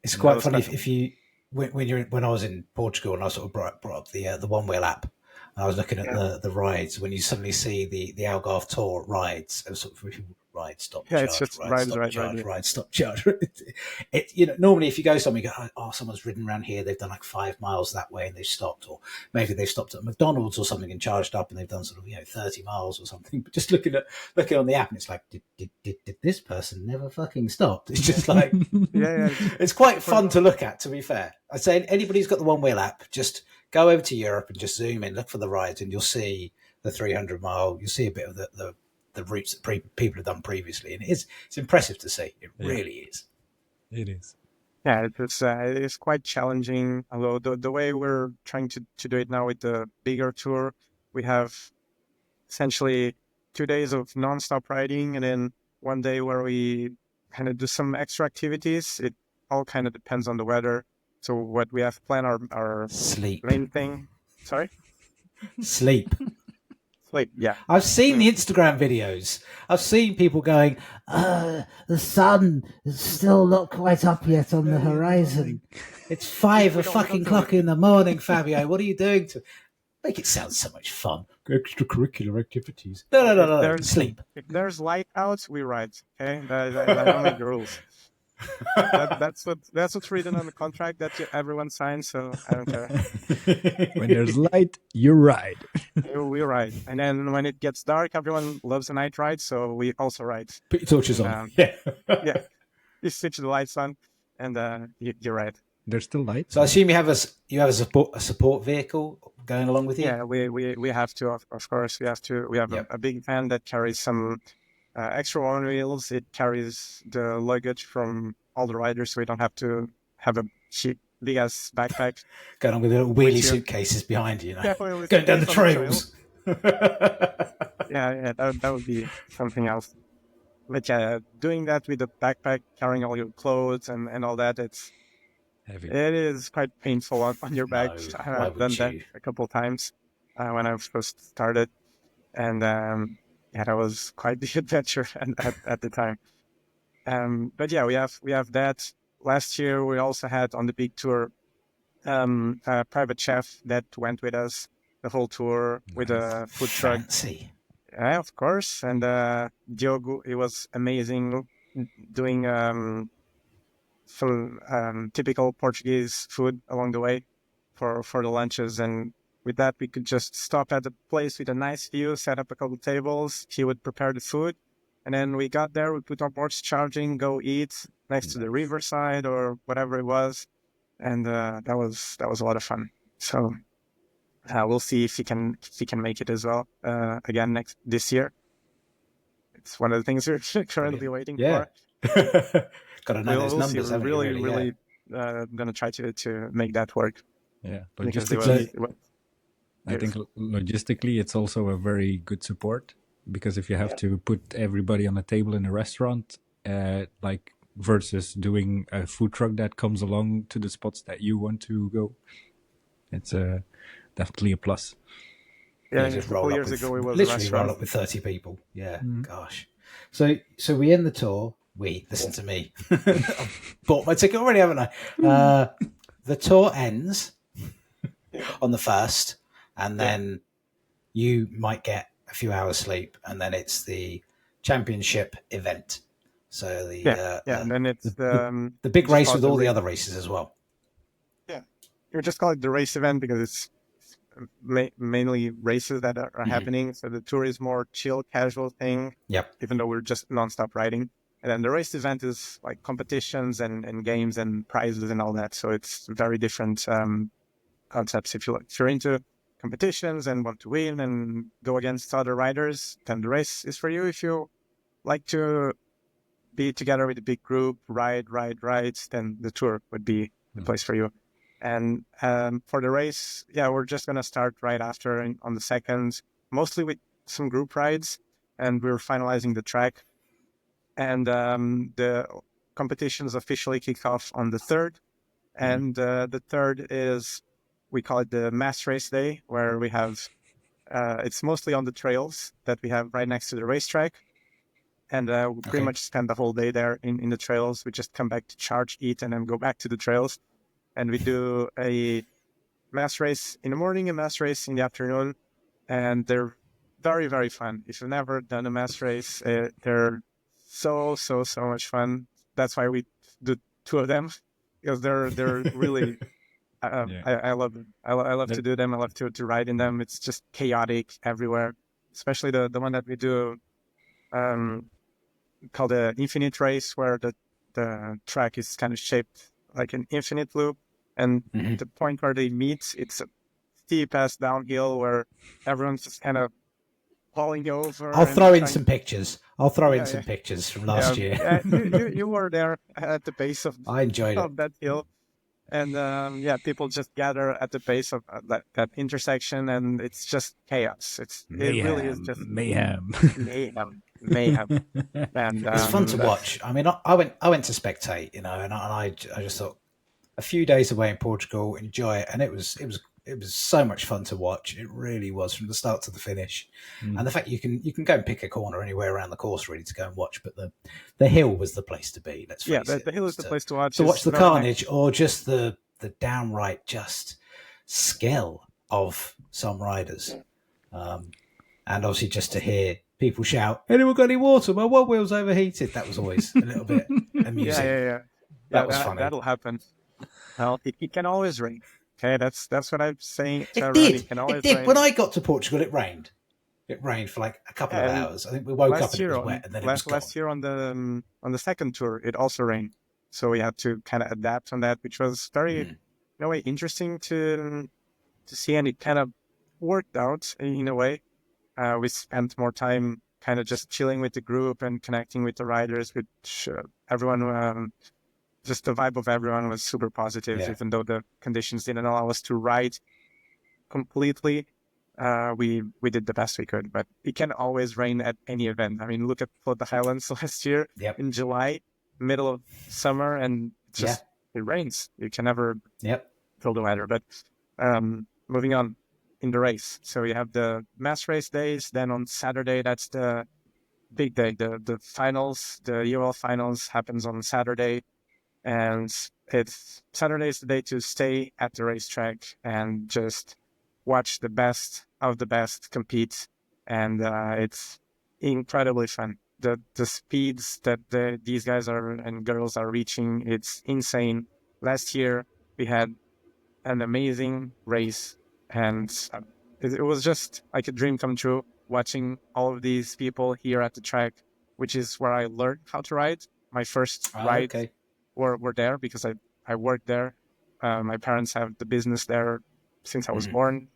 It's quite funny if you when I was in Portugal and I sort of brought up the One Wheel app, and I was looking at the rides. When you suddenly see the Algarve tour rides, and sort of ride, stop, Yeah, it's charge, just ride, right, stop, right, charge, right. ride, stop, charge. Normally if you go somewhere, you go, oh, someone's ridden around here. They've done like 5 miles that way and they've stopped, or maybe they've stopped at McDonald's or something and charged up and they've done sort of 30 miles or something. But just looking on the app, and it's like, did this person never fucking stopped? It's just like, Yeah. it's quite fun to look at. To be fair, I'd say anybody who's got the One Wheel app, just go over to Europe and just zoom in, look for the rides, and you'll see the 300-mile. You'll see a bit of the routes that people have done previously, and it's impressive to see. It really is. It is. Yeah, it's quite challenging. Although the way we're trying to do it now with the bigger tour, we have essentially 2 days of non-stop riding, and then 1 day where we kind of do some extra activities. It all kind of depends on the weather. So what we have planned our Sleep. main thing. Sorry, Sleep. sleep. Yeah, I've seen the Instagram videos. I've seen people going, the sun is still not quite up yet on the horizon. It's 5 o'clock in the morning, Fabio. What are you doing to make it sound so much fun? Extracurricular activities. No. Sleep. If there's light out, we ride. Okay, I don't make the rules. That's what's written on the contract that everyone signs. So I don't care. When there's light, you ride. We ride, and then when it gets dark, everyone loves a night ride, so we also ride. Put your torches on. Yeah. You switch the lights on, and you ride. There's still light. So I assume you have a support vehicle going along with you. Yeah, we have to, of course, we have a big van that carries some extra on wheels. It carries the luggage from all the riders, so we don't have to have a big ass backpack. Going on with little wheelie suitcases behind you, Definitely going down the trails. Yeah, that would be something else. But yeah, doing that with a backpack, carrying all your clothes and all that, it's Heavy. It is quite painful on your back. No, I've done that a couple of times when I first started, and that was quite the adventure at the time. But yeah, we have that. Last year, we also had on the big tour a private chef that went with us the whole tour with a food truck. Fancy. Yeah, of course. And Gergo, it was amazing doing some typical Portuguese food along the way for the lunches. And with that, we could just stop at a place with a nice view, set up a couple tables. He would prepare the food. And then we got there, we put our boards charging, go eat next to the riverside or whatever it was. And that was a lot of fun. So we'll see if he can make it as well again this year. It's one of the things we're currently waiting for. Got to know those numbers. We're really going to try to make that work. Yeah, logistically, I think logistically it's also a very good support, because if you have to put everybody on a table in a restaurant, like versus doing a food truck that comes along to the spots that you want to go, it's definitely a plus. Yeah, just a couple years ago it was literally roll up with 30 people. Yeah, gosh. So we end the tour. Listen to me. I've bought my ticket already, haven't I? The tour ends on the 1st, and then you might get a few hours sleep, and then it's the championship event. So and then it's the big race with all the other races as well. Yeah, you just call it the race event because it's mainly races that are happening. So the tour is more chill, casual thing. Yep. Even though we're just nonstop riding. And then the race event is like competitions and games and prizes and all that. So it's very different concepts. If you're into competitions and want to win and go against other riders, then the race is for you. If you like to be together with a big group, ride, then the tour would be the place for you. And for the race, we're just going to start right after on the 2nd, mostly with some group rides, and we're finalizing the track. And the competitions officially kick off on the 3rd. And the 3rd is, we call it the mass race day, where we have, it's mostly on the trails that we have right next to the racetrack. And we pretty much spend the whole day there in the trails. We just come back to charge, eat, and then go back to the trails. and we do a mass race in the morning, a mass race in the afternoon, and they're very, very fun. If you've never done a mass race, they're so much fun. That's why we do 2 of them, because they're really. Yeah. I love them. I love to do them. I love to ride in them. It's just chaotic everywhere, especially the one that we do, called the Infinite Race, where the track is kind of shaped like an infinite loop, and the point where they meet, it's a steep ass downhill where everyone's just kind of falling over. I'll and throw in trying- some pictures. I'll throw in Yeah, some yeah. pictures from last year. Yeah, you were there at the base of I enjoyed it. that hill. And people just gather at the base of that intersection, and it's just chaos. It really is just mayhem. mayhem. And It's fun to watch. I mean, I went to spectate, and I just thought a few days away in Portugal, enjoy it, and it was so much fun to watch. It really was, from the start to the finish. And the fact you can go and pick a corner anywhere around the course really to go and watch, but the hill was the place to be. Let's face it. The hill is the place to watch. To watch the carnage, or just the downright just skill of some riders, and obviously just to hear people shout, "Anyone got any water? My one wheel's overheated." That was always a little bit amusing. Yeah. That was funny. That'll happen. Well, it can always rain. Okay, that's what I'm saying. To It everyone. did. It can always It did. rain. When I got to Portugal, it rained. It rained for like a couple of And hours. I think we woke up and it was wet, and then it was gone. last year on the second tour, it also rained, so we had to kind of adapt on that, which was very, in a way, interesting to see, and it kind of worked out in a way. We spent more time kind of just chilling with the group and connecting with the riders, which everyone. Just the vibe of everyone was super positive, even though the conditions didn't allow us to ride completely. We did the best we could, but it can always rain at any event. I mean, look at the Highlands last year in July, middle of summer, and it rains. You can never feel the weather. But moving on in the race. So you have the mass race days. Then on Saturday, that's the big day. The finals, the UL finals happens on Saturday. And Saturday is the day to stay at the racetrack and just watch the best of the best compete. And it's incredibly fun. The speeds that these guys and girls are reaching, it's insane. Last year, we had an amazing race, and it was just like a dream come true, watching all of these people here at the track, which is where I learned how to ride. My first ride were there because I worked there. My parents have the business there since I was born.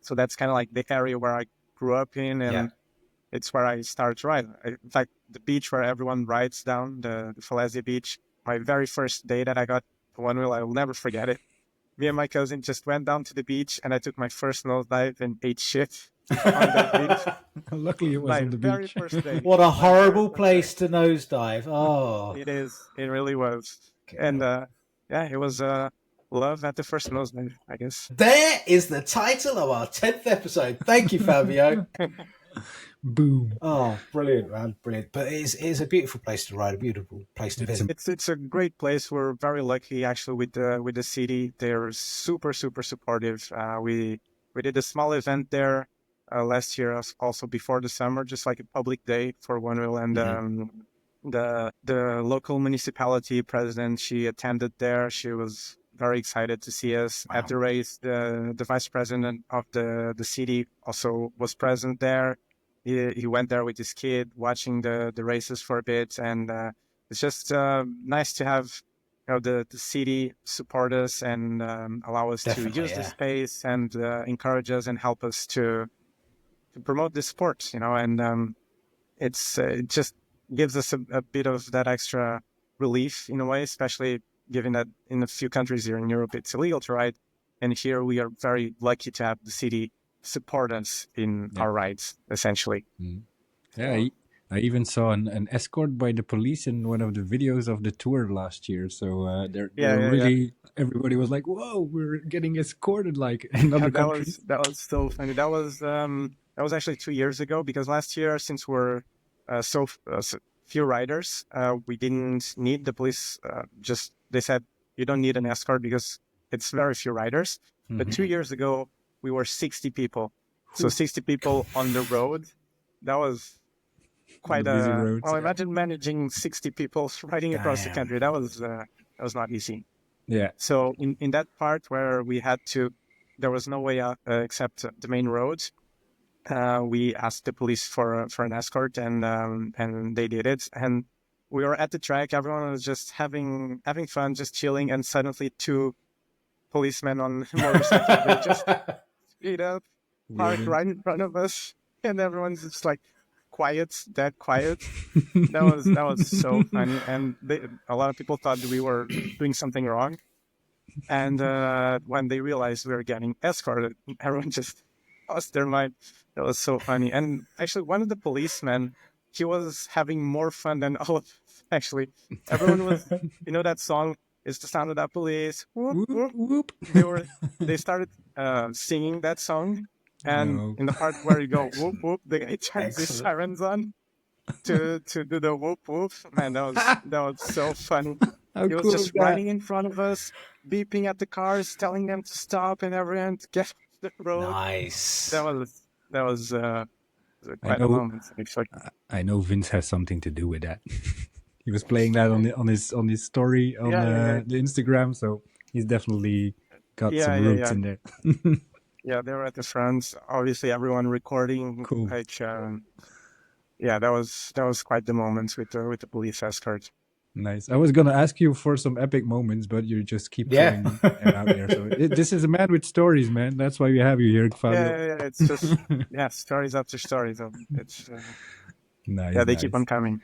So that's kind of like the area where I grew up in, and it's where I started riding. In fact, the beach where everyone rides down, the Falaise beach, my very first day that I got one wheel, I will never forget it. Me and my cousin just went down to the beach, and I took my first nosedive and ate shit on that beach. Luckily, it was on the very beach. first day. What a horrible place to nosedive. Oh. It is. It really was. And it was love at the first nosedive, I guess. There is the title of our 10th episode. Thank you, Fabio. Boom. Oh, brilliant, man. Brilliant. But it is a beautiful place to ride, a beautiful place to visit. It's a great place. We're very lucky, actually, with the city. They're super, super supportive. We did a small event there last year, also before the summer, just like a public day for One Wheel. And the local municipality president, she attended there. She was very excited to see us at the race. The vice president of the city also was present there. He went there with his kid, watching the races for a bit, and it's just nice to have the city support us and allow us to use the space and encourage us and help us to promote the sport. And it just gives us a bit of that extra relief in a way, especially given that in a few countries here in Europe it's illegal to ride, and here we are very lucky to have the city support us in our rides, essentially. Yeah, I even saw an escort by the police in one of the videos of the tour last year. So everybody was like, "Whoa, we're getting escorted like in other countries." That was so funny. That was actually 2 years ago, because last year, since we're so few riders, we didn't need the police. They said you don't need an escort because it's very few riders. But 2 years ago, we were 60 people. So 60 people on the road. That was quite busy a roads. well. Imagine managing 60 people riding across the country. That was not easy. Yeah. So in that part where we had to, there was no way out except the main road. We asked the police for an escort, and they did it. And we were at the track. Everyone was just having fun, just chilling. And suddenly, two policemen on motorcycles, they just speed up, parked right in front of us, and everyone's just like quiet, dead quiet. That was so funny, and a lot of people thought that we were doing something wrong. And when they realized we were getting escorted, everyone just lost their mind. That was so funny. And actually, one of the policemen, he was having more fun than all of us. Actually, everyone was, that song, "It's the Sound of the Police." Whoop, Whoop, whoop. whoop. They started singing that song. And in the part where you go whoop whoop, the guy turns his sirens on to do the whoop whoop. Man, that was so funny. He was just riding in front of us, beeping at the cars, telling them to stop and everyone to get off the road. Nice. That was quite a moment. I know Vince has something to do with that. He was playing that on his story on the Instagram, so he's definitely got some roots in there. Yeah, they were at the front. Obviously, everyone recording. Cool. That was quite the moment with the police escort. Nice. I was gonna ask you for some epic moments, but you just keep throwing them out there. So this is a man with stories, man. That's why we have you here, Fabio. Yeah. It's just stories after stories. So it's nice. Yeah, they keep on coming.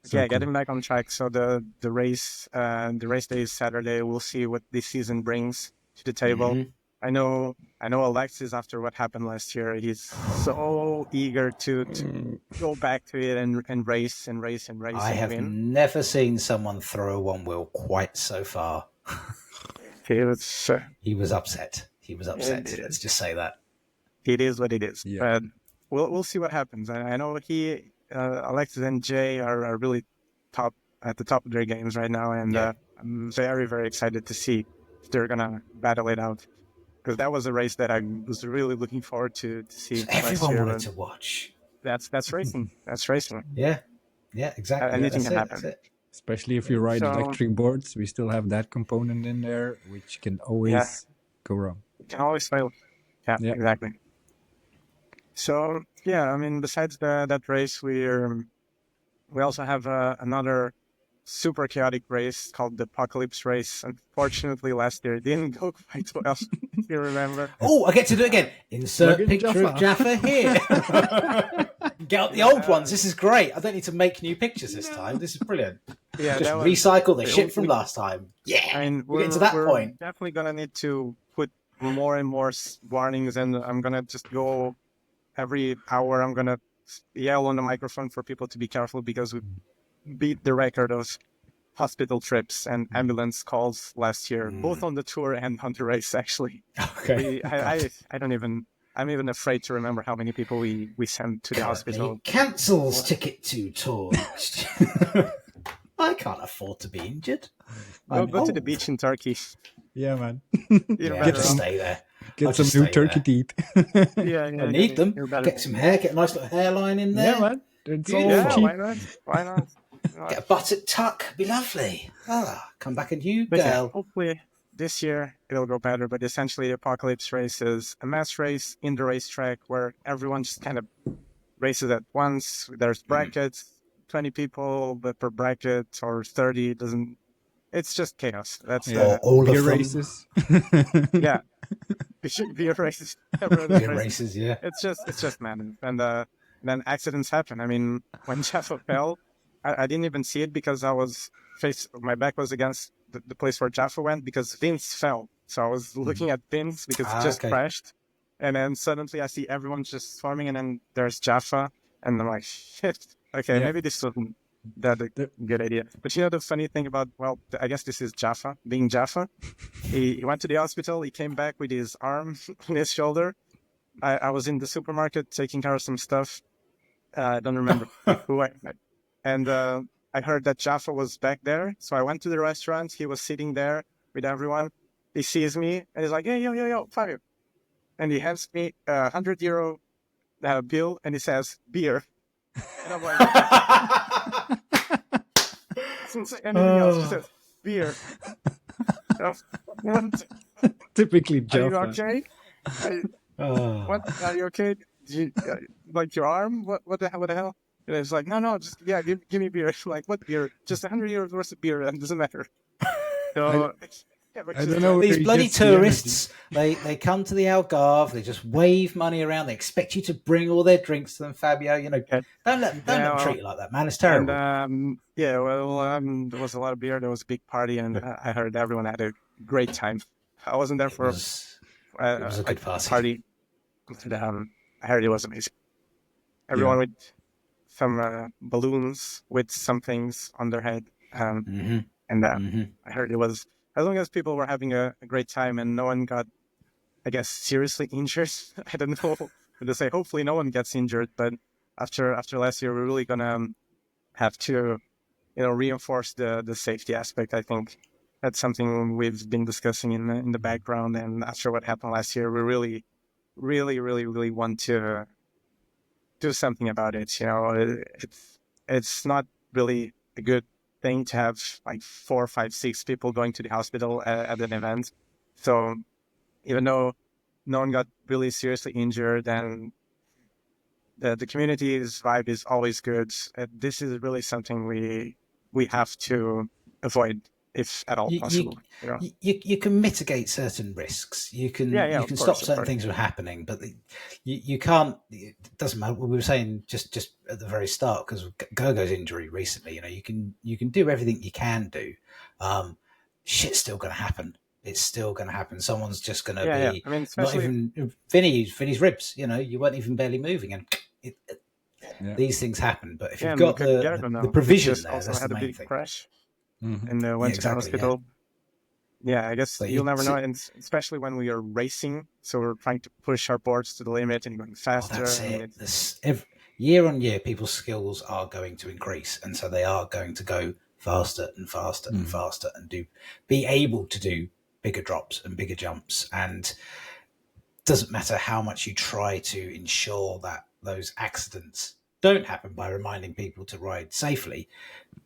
So cool. Getting back on track. So the race day is Saturday. We'll see what this season brings to the table. Mm-hmm. I know Alexis, after what happened last year, he's so eager to go back to it and race. I have never seen someone throw a one wheel quite so far. He was upset. Let's just say that. It is what it is. Yeah. But we'll see what happens. I know Alexis and Jay are really at the top of their games right now, and I'm very, very excited to see if they're gonna battle it out. Because that was a race that I was really looking forward to see. Everyone wanted to watch. That's racing. That's racing. Yeah, exactly. Anything can happen. Especially if you ride electric boards, we still have that component in there, which can always go wrong. It can always fail. Yeah, exactly. So I mean, besides that race, we also have another super chaotic race called the Apocalypse Race. Unfortunately, last year it didn't go quite well. If you remember. Oh, I get to do it again. Insert picture of Jaffa here. Get out the old ones. This is great. I don't need to make new pictures this time. This is brilliant. Yeah, just recycle the shit from last time. Yeah, I mean, we're getting to that point. Definitely gonna need to put more and more warnings, and I'm gonna just go every hour. I'm gonna yell on the microphone for people to be careful because we beat the record of hospital trips and ambulance calls last year, both on the tour and on the race, actually. Okay. I'm even afraid to remember how many people we sent to the hospital. Cancels ticket to tour. I can't afford to be injured. Go to the beach in Turkey. Yeah, man. Good to stay there. Get some new turkey teeth. I need them. Get some hair, get a nice little hairline in there. Yeah, man. It's all cheap. Why not? Get a buttock tuck, be lovely. Come back and you, girl. Yeah, hopefully this year it'll go better. But essentially, the Apocalypse Race is a mass race in the racetrack where everyone just kind of races at once. There's brackets, 20 people per bracket or 30. It's just chaos. That's all beer races. Yeah, beer races. Beer races, yeah. It's just madness, and then accidents happen. I mean, when Jaffa fell, I didn't even see it because my back was against the place where Jaffa went because Vince fell. So I was looking at Vince because he just crashed. And then suddenly I see everyone just swarming and then there's Jaffa. And I'm like, shit, okay, maybe this wasn't that a good idea. But the funny thing about, I guess this is Jaffa, being Jaffa. He went to the hospital. He came back with his arm on his shoulder. I was in the supermarket taking care of some stuff. I don't remember who and I heard that Jaffa was back there. So I went to the restaurant. He was sitting there with everyone. he sees me and he's like, "Hey, yo, Fabio," and he hands me a €100 bill and he says beer, and I'm like, doesn't say anything else, just says beer. What? Typically Are you Jaffa. okay? What? Are you okay? Like your arm? What the hell? What the hell? And it's like, no, just give me beer. Like, what beer? Just €100 worth of beer. It doesn't matter. So I don't know. These bloody tourists, they come to the Algarve, they just wave money around, they expect you to bring all their drinks to them, Fabio. You know, don't let them treat you like that, man. It's terrible. And, there was a lot of beer. There was a big party, and I heard everyone had a great time. I wasn't there for it was a good party. And, I heard it was amazing. Everyone with some balloons with some things on their head. And I heard it was, as long as people were having a great time and no one got, I guess, seriously injured. I don't know what to say. Hopefully no one gets injured. But after last year, we're really going to have to, reinforce the safety aspect. I think that's something we've been discussing in the background. And after what happened last year, we really, really, really, really want to do something about it. It's not really a good thing to have like 4, 5, 6 people going to the hospital at an event. So even though no one got really seriously injured and the community's vibe is always good, this is really something we have to avoid if at all possible. You can mitigate certain risks. You can stop certain things from happening, but you can't. It doesn't matter. We were saying just at the very start, because Gergo's injury recently. You can do everything you can do. Shit's still going to happen. It's still going to happen. Someone's just going to be. I mean, not even Vinny's ribs. You weren't even barely moving, and these things happen. But if you've got the provision there, that's the main thing. Crash. And went to the hospital. Yeah, I guess you'll never know, and especially when we are racing, so we're trying to push our boards to the limit and going faster. That's it. Year on year, people's skills are going to increase, and so they are going to go faster and faster and faster, and be able to do bigger drops and bigger jumps. And it doesn't matter how much you try to ensure that those accidents don't happen by reminding people to ride safely.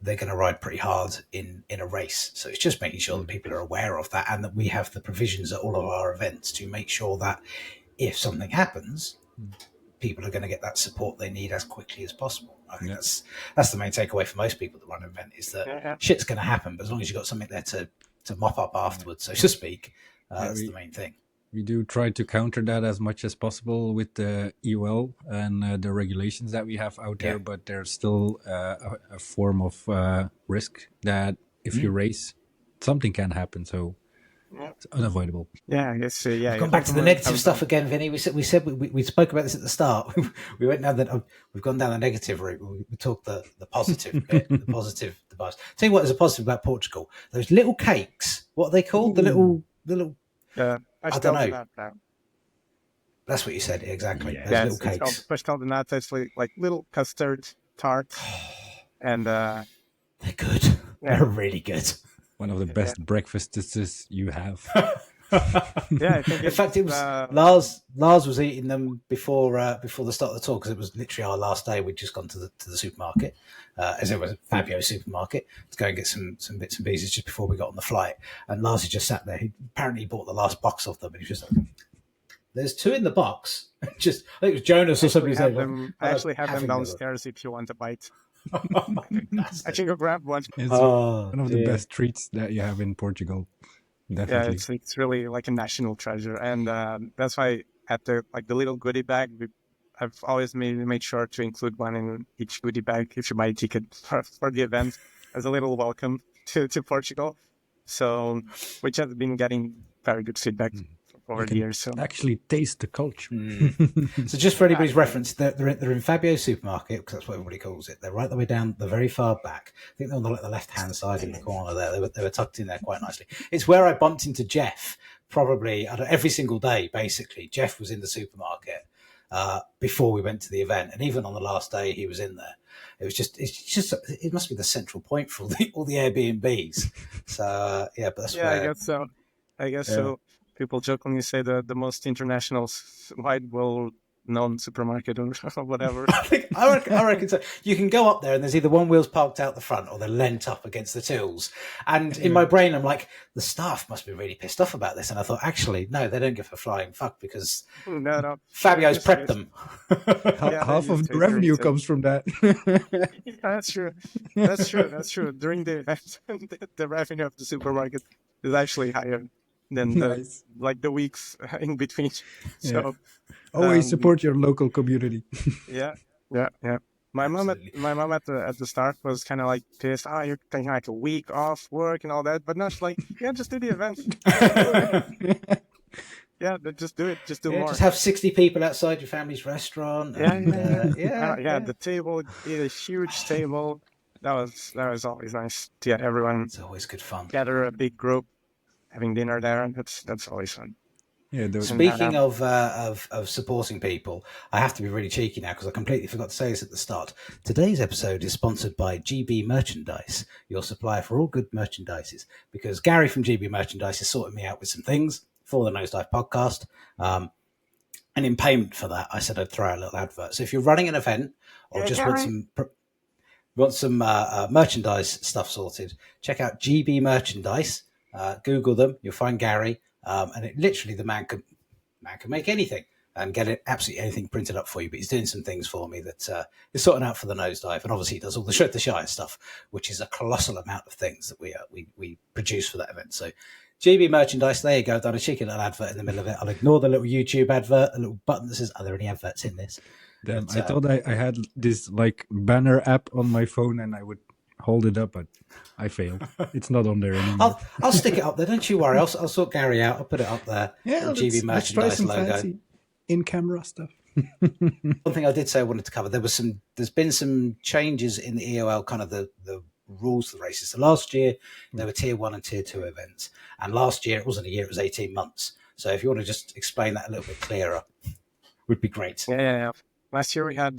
They're going to ride pretty hard in a race. So it's just making sure that people are aware of that, and that we have the provisions at all of our events to make sure that if something happens, people are going to get that support they need as quickly as possible. I think that's the main takeaway for most people that run an event, is that shit's going to happen, but as long as you've got something there to mop up afterwards, so to speak, that's the main thing. We do try to counter that as much as possible with the EOL and the regulations that we have out there, but there's still a form of risk that if you race, something can happen. So it's unavoidable. Yeah, I guess. Come back to the negative stuff again, Vinny. We said we spoke about this at the start. We went down we've gone down the negative route. We talked the positive bit, the positive, the bias. Tell you what is a positive about Portugal: those little cakes. What are they called? The little. I don't know. That's what you said, exactly. Yeah, little cakes. It's called pastel de nata. It's like little custard tarts, and they're good. Yeah. They're really good. One of the best breakfasts you have. I think in fact, it was Lars was eating them before the start of the tour, because it was literally our last day. We'd just gone to the supermarket, as it was a Fabio supermarket, to go and get some bits and pieces just before we got on the flight. And Lars had just sat there. He apparently bought the last box of them, and he was just like, "There's 2 in the box." I think it was Jonas or somebody said. I actually have them downstairs if you want a bite. I think I'll grab one. It's one of the best treats that you have in Portugal. Definitely. Yeah, it's really like a national treasure, and that's why at the little goodie bag, I've always made sure to include one in each goodie bag if you buy a ticket for the event as a little welcome to Portugal. So, which has been getting very good feedback over the years. So actually taste the culture. So just for anybody's reference, they're in Fabio's supermarket, because that's what everybody calls it. They're right the way down the very far back. I think they're on the left-hand side in the corner there. They were tucked in there quite nicely. It's where I bumped into Jeff probably every single day, basically. Jeff was in the supermarket before we went to the event, and even on the last day he was in there. It must be the central point for all the Airbnbs. So but that's where. I guess so. I guess Yeah. so. People jokingly say the most international wide world known supermarket or whatever. I reckon so. You can go up there and there's either one wheels parked out the front or they're leant up against the tills. And in my brain, I'm like, the staff must be really pissed off about this. And I thought, actually, no, they don't give a flying fuck because No. Fabio's prepped them. Yeah, Half of the revenue comes from that. Yeah, that's true. That's true. During the event, the revenue of the supermarket is actually higher than Nice. the weeks in between. So Always support your local community. yeah. My mom at the start was kind of like pissed. Oh, you're taking like a week off work and all that, but not like, yeah, just do the event. Yeah, just do it. Just do more. Just have 60 people outside your family's restaurant. Yeah. The table, a huge table. That was always nice to get everyone. It's always good fun. Gather a big group, having dinner there. That's always fun. Yeah. Speaking of supporting people, I have to be really cheeky now because I completely forgot to say this at the start. Today's episode is sponsored by GB Merchandise, your supplier for all good merchandises, because Gary from GB Merchandise is sorting me out with some things for the Nosedive podcast. And in payment for that, I said I'd throw out a little advert. So if you're running an event or just want some merchandise stuff sorted, check out GB Merchandise. Google them, you'll find Gary. And literally the man can make anything and get it absolutely anything printed up for you. But he's doing some things for me that is sorting out for the Nosedive, and obviously he does all the Shred the Shire stuff, which is a colossal amount of things that we produce for that event. So GB Merchandise, there you go. I've done a cheeky little advert in the middle of it. I'll ignore the little YouTube advert, a little button that says, "Are there any adverts in this?" Damn, I thought I had this like banner app on my phone and I would hold it up, but I failed. It's not on there anymore. I'll stick it up there. Don't you worry. I'll sort Gary out. I'll put it up there. Yeah, GB let's try Merchandise some logo. fancy in-camera stuff. One thing I did say I wanted to cover, there's been some changes in the EOL, kind of the rules for the races. So last year there were tier 1 and tier 2 events, and last year it wasn't a year, it was 18 months. So if you want to just explain that a little bit clearer, would be great. Yeah. Last year we had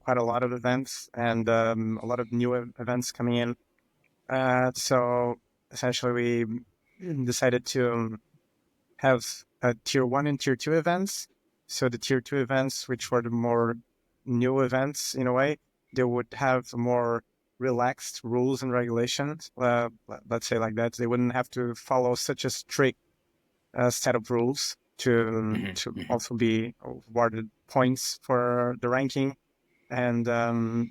quite a lot of events and a lot of new events coming in. So essentially we decided to have tier 1 and tier 2 events. So the tier 2 events, which were the more new events in a way, they would have more relaxed rules and regulations. Let's say like that. They wouldn't have to follow such a strict set of rules to also be awarded points for the ranking. And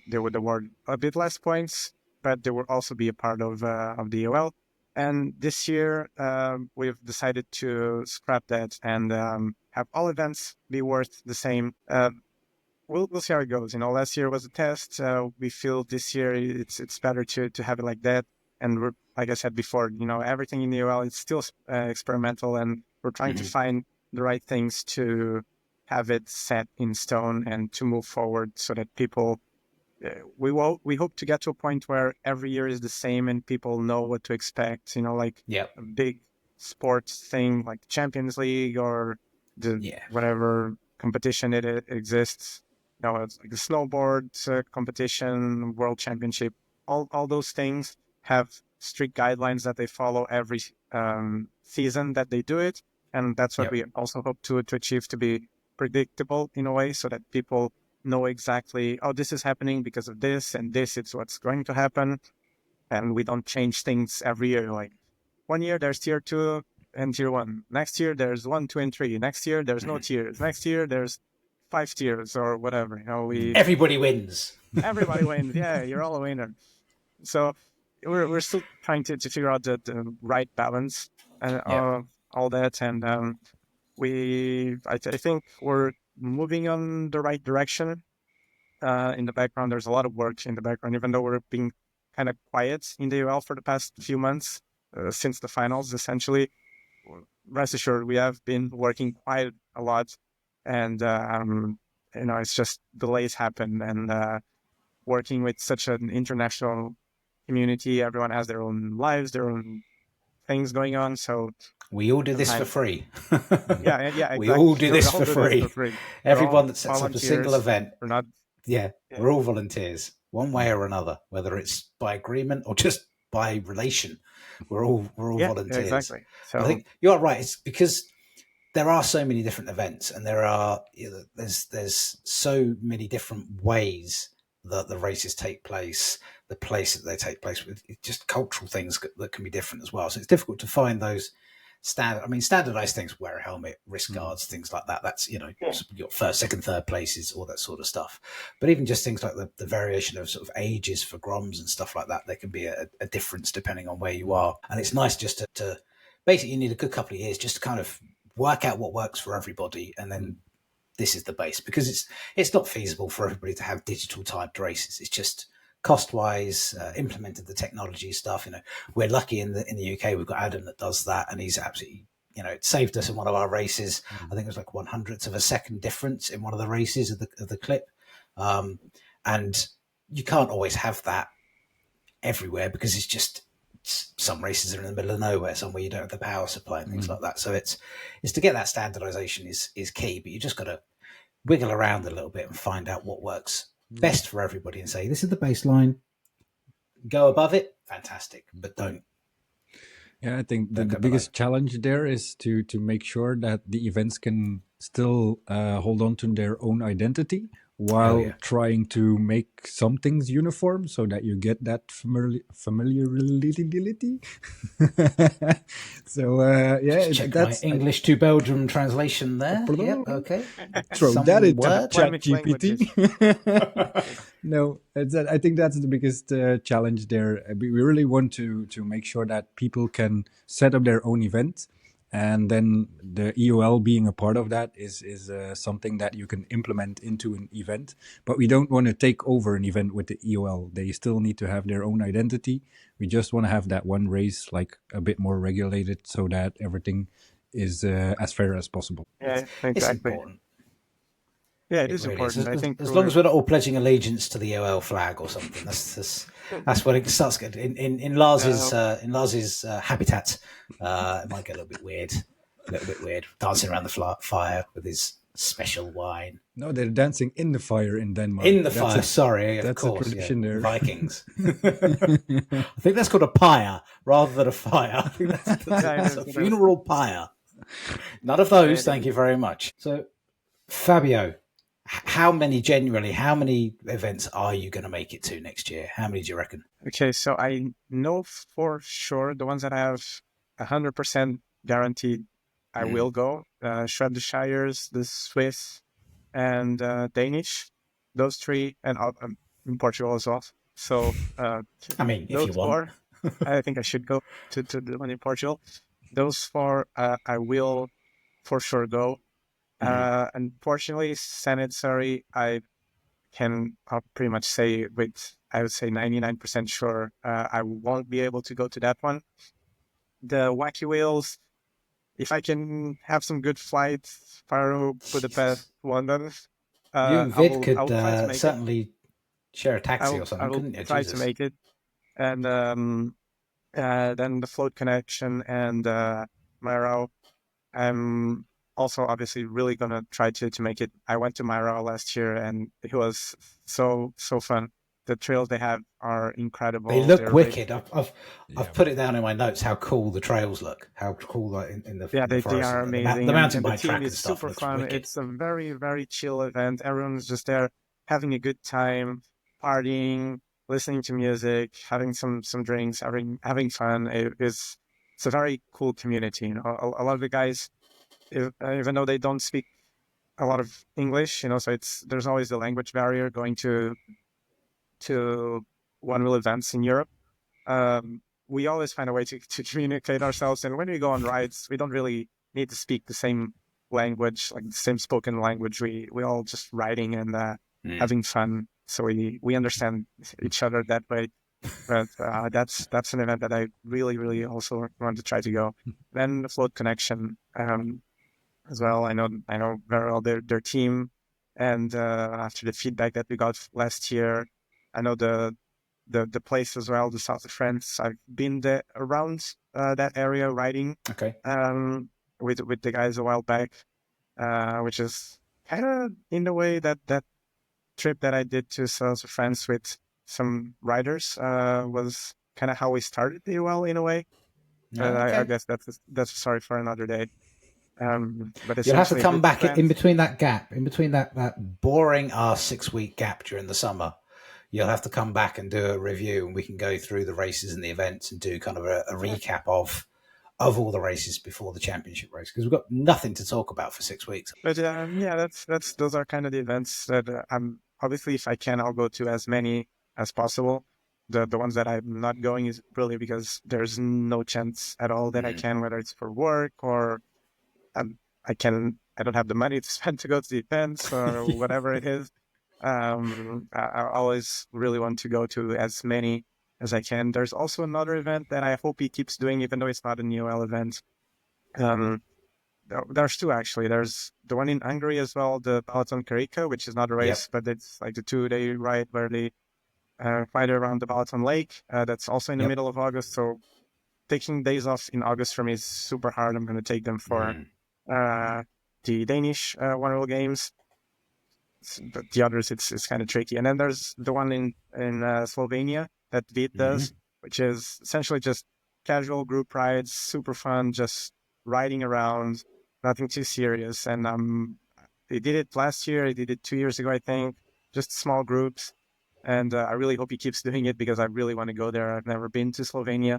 they would award a bit less points, but they would also be a part of the EOL. And this year, we've decided to scrap that and have all events be worth the same. We'll see how it goes. Last year was a test. We feel this year it's better to have it like that. And we're, like I said before, everything in the EOL is still experimental, and we're trying to find the right things to have it set in stone and to move forward so that people. We hope to get to a point where every year is the same and people know what to expect. A big sports thing like Champions League or whatever competition it exists. It's like the snowboard competition, World Championship. All those things have strict guidelines that they follow every season that they do it, and that's what we also hope to achieve, to be predictable in a way, so that people know exactly, this is happening because of this, and this is what's going to happen, and we don't change things every year. Like 1 year there's tier 2 and tier 1. Next year there's 1, 2, and 3. Next year there's no tiers. Next year there's 5 tiers or whatever. Everybody wins. Everybody wins. Yeah, you're all a winner. So we're still trying to figure out the right balance and all that, and I think we're moving on the right direction. In the background, there's a lot of work in the background, even though we're being kind of quiet in the UL for the past few months, since the finals, essentially. Rest assured, we have been working quite a lot, and it's just delays happen, and working with such an international community, everyone has their own lives, their own things going on, so we all do this for free. Yeah, exactly. We all do this for free. Everyone that sets up a single event, we're not. We're all volunteers, one way or another, whether it's by agreement or just by relation. We're all volunteers. Exactly. So I think you're right. It's because there are so many different events, and there's so many different ways that the races take place, the place that they take place with, just cultural things that can be different as well. So it's difficult to find those standardized things, wear a helmet, wrist guards, things like that. That's, you got first, second, third places, all that sort of stuff. But even just things like the variation of sort of ages for groms and stuff like that, there can be a difference depending on where you are. And it's nice just to basically, you need a good couple of years just to kind of work out what works for everybody, and then this is the base, because it's not feasible for everybody to have digital typed races. It's just cost wise, implemented the technology stuff. We're lucky in the UK, we've got Adam that does that, and he's absolutely, it saved us in one of our races. I think it was like 1/100th of a second difference in one of the races of the clip. And you can't always have that everywhere, because it's just, some races are in the middle of nowhere, somewhere you don't have the power supply and things like that. So it's to get that standardization is key, but you just got to wiggle around a little bit and find out what works best for everybody, and say, this is the baseline, go above it, fantastic, but don't. Yeah, I think the biggest challenge there is to make sure that the events can still hold on to their own identity while trying to make some things uniform, so that you get that familiarity. So check that's my English to Belgium translation there. Yep, okay. Throw that into ChatGPT. No, I think that's the biggest challenge there. We really want to make sure that people can set up their own event, and then the EOL being a part of that is something that you can implement into an event. But we don't want to take over an event with the EOL. They still need to have their own identity. We just want to have that one race like a bit more regulated, so that everything is as fair as possible. Yeah, exactly. It's important. Yeah, it is important. I think as long as we're not all pledging allegiance to the EOL flag or something, that's when it starts getting in Lars's habitat. It might get a little bit weird, dancing around the fire with his special wine. No, they're dancing in the fire in Denmark. Sorry, that's of course, a tradition there. Vikings. I think that's called a pyre rather than a fire. I think that's a funeral pyre. None of those, thank you very much. So, Fabio, how many events are you going to make it to next year? How many do you reckon? Okay, so I know for sure the ones that I have 100% guaranteed I will go. Shred the Shires, the Swiss, and Danish. Those three, and in Portugal as well. So, if you want. 4, I think I should go to the one in Portugal. Those 4, I will for sure go. Unfortunately, sanitary, I'll pretty much say I would say 99% sure I won't be able to go to that one. The Wacky Wheels, if I can have some good flights, Faro, Budapest, London, you and Vid could certainly share a taxi or something, couldn't you? I will try to make it. And then the Float Connection and Maro. I'm also obviously really gonna try to make it. I went to Maro last year, and it was so fun. The trails they have are incredible. They look wicked. I've put it down in my notes how cool the trails look. How cool in the they are amazing. The mountain bike track is super fun. Wicked. It's a very, very chill event. Everyone's just there having a good time, partying, listening to music, having some drinks, having fun. It's a very cool community. A lot of the guys, even though they don't speak a lot of English, so there's always the language barrier going to one-wheel events in Europe. We always find a way to communicate ourselves, and when we go on rides, we don't really need to speak the same language, like the same spoken language. We all just riding and having fun, so we understand each other that way. But that's an event that I really, really also want to try to go. Then the Float Connection as well. I know very well their team, and after the feedback that we got last year, I know the place as well, the south of France. I've been there around that area riding. Okay. With the guys a while back, which is kind of in the way that trip that I did to south of France with some riders was kind of how we started the UL in a way. I guess that's a story for another day. But you'll have to essentially come this back event- in between that gap, in between that boring 6-week gap during the summer. You'll have to come back and do a review, and we can go through the races and the events and do kind of a recap of all the races before the championship race, because we've got nothing to talk about for 6 weeks. But yeah, that's those are kind of the events that I'm obviously, if I can, I'll go to as many as possible. The ones that I'm not going is really because there's no chance at all that I can, whether it's for work or I don't have the money to spend to go to the events or whatever it is. I always really want to go to as many as I can. There's also another event that I hope he keeps doing, even though it's not an UL event. There's two actually. There's the one in Hungary as well, the Balaton Karika, which is not a race, but it's like the 2-day ride where they ride around the Balaton Lake. That's also in the middle of August. So taking days off in August for me is super hard. I'm going to take them for the Danish Onewheel Games. But the others, it's kind of tricky. And then there's the one in Slovenia that Vid does, which is essentially just casual group rides, super fun, just riding around, nothing too serious. And they did it last year. They did it 2 years ago, I think, just small groups. And I really hope he keeps doing it because I really want to go there. I've never been to Slovenia.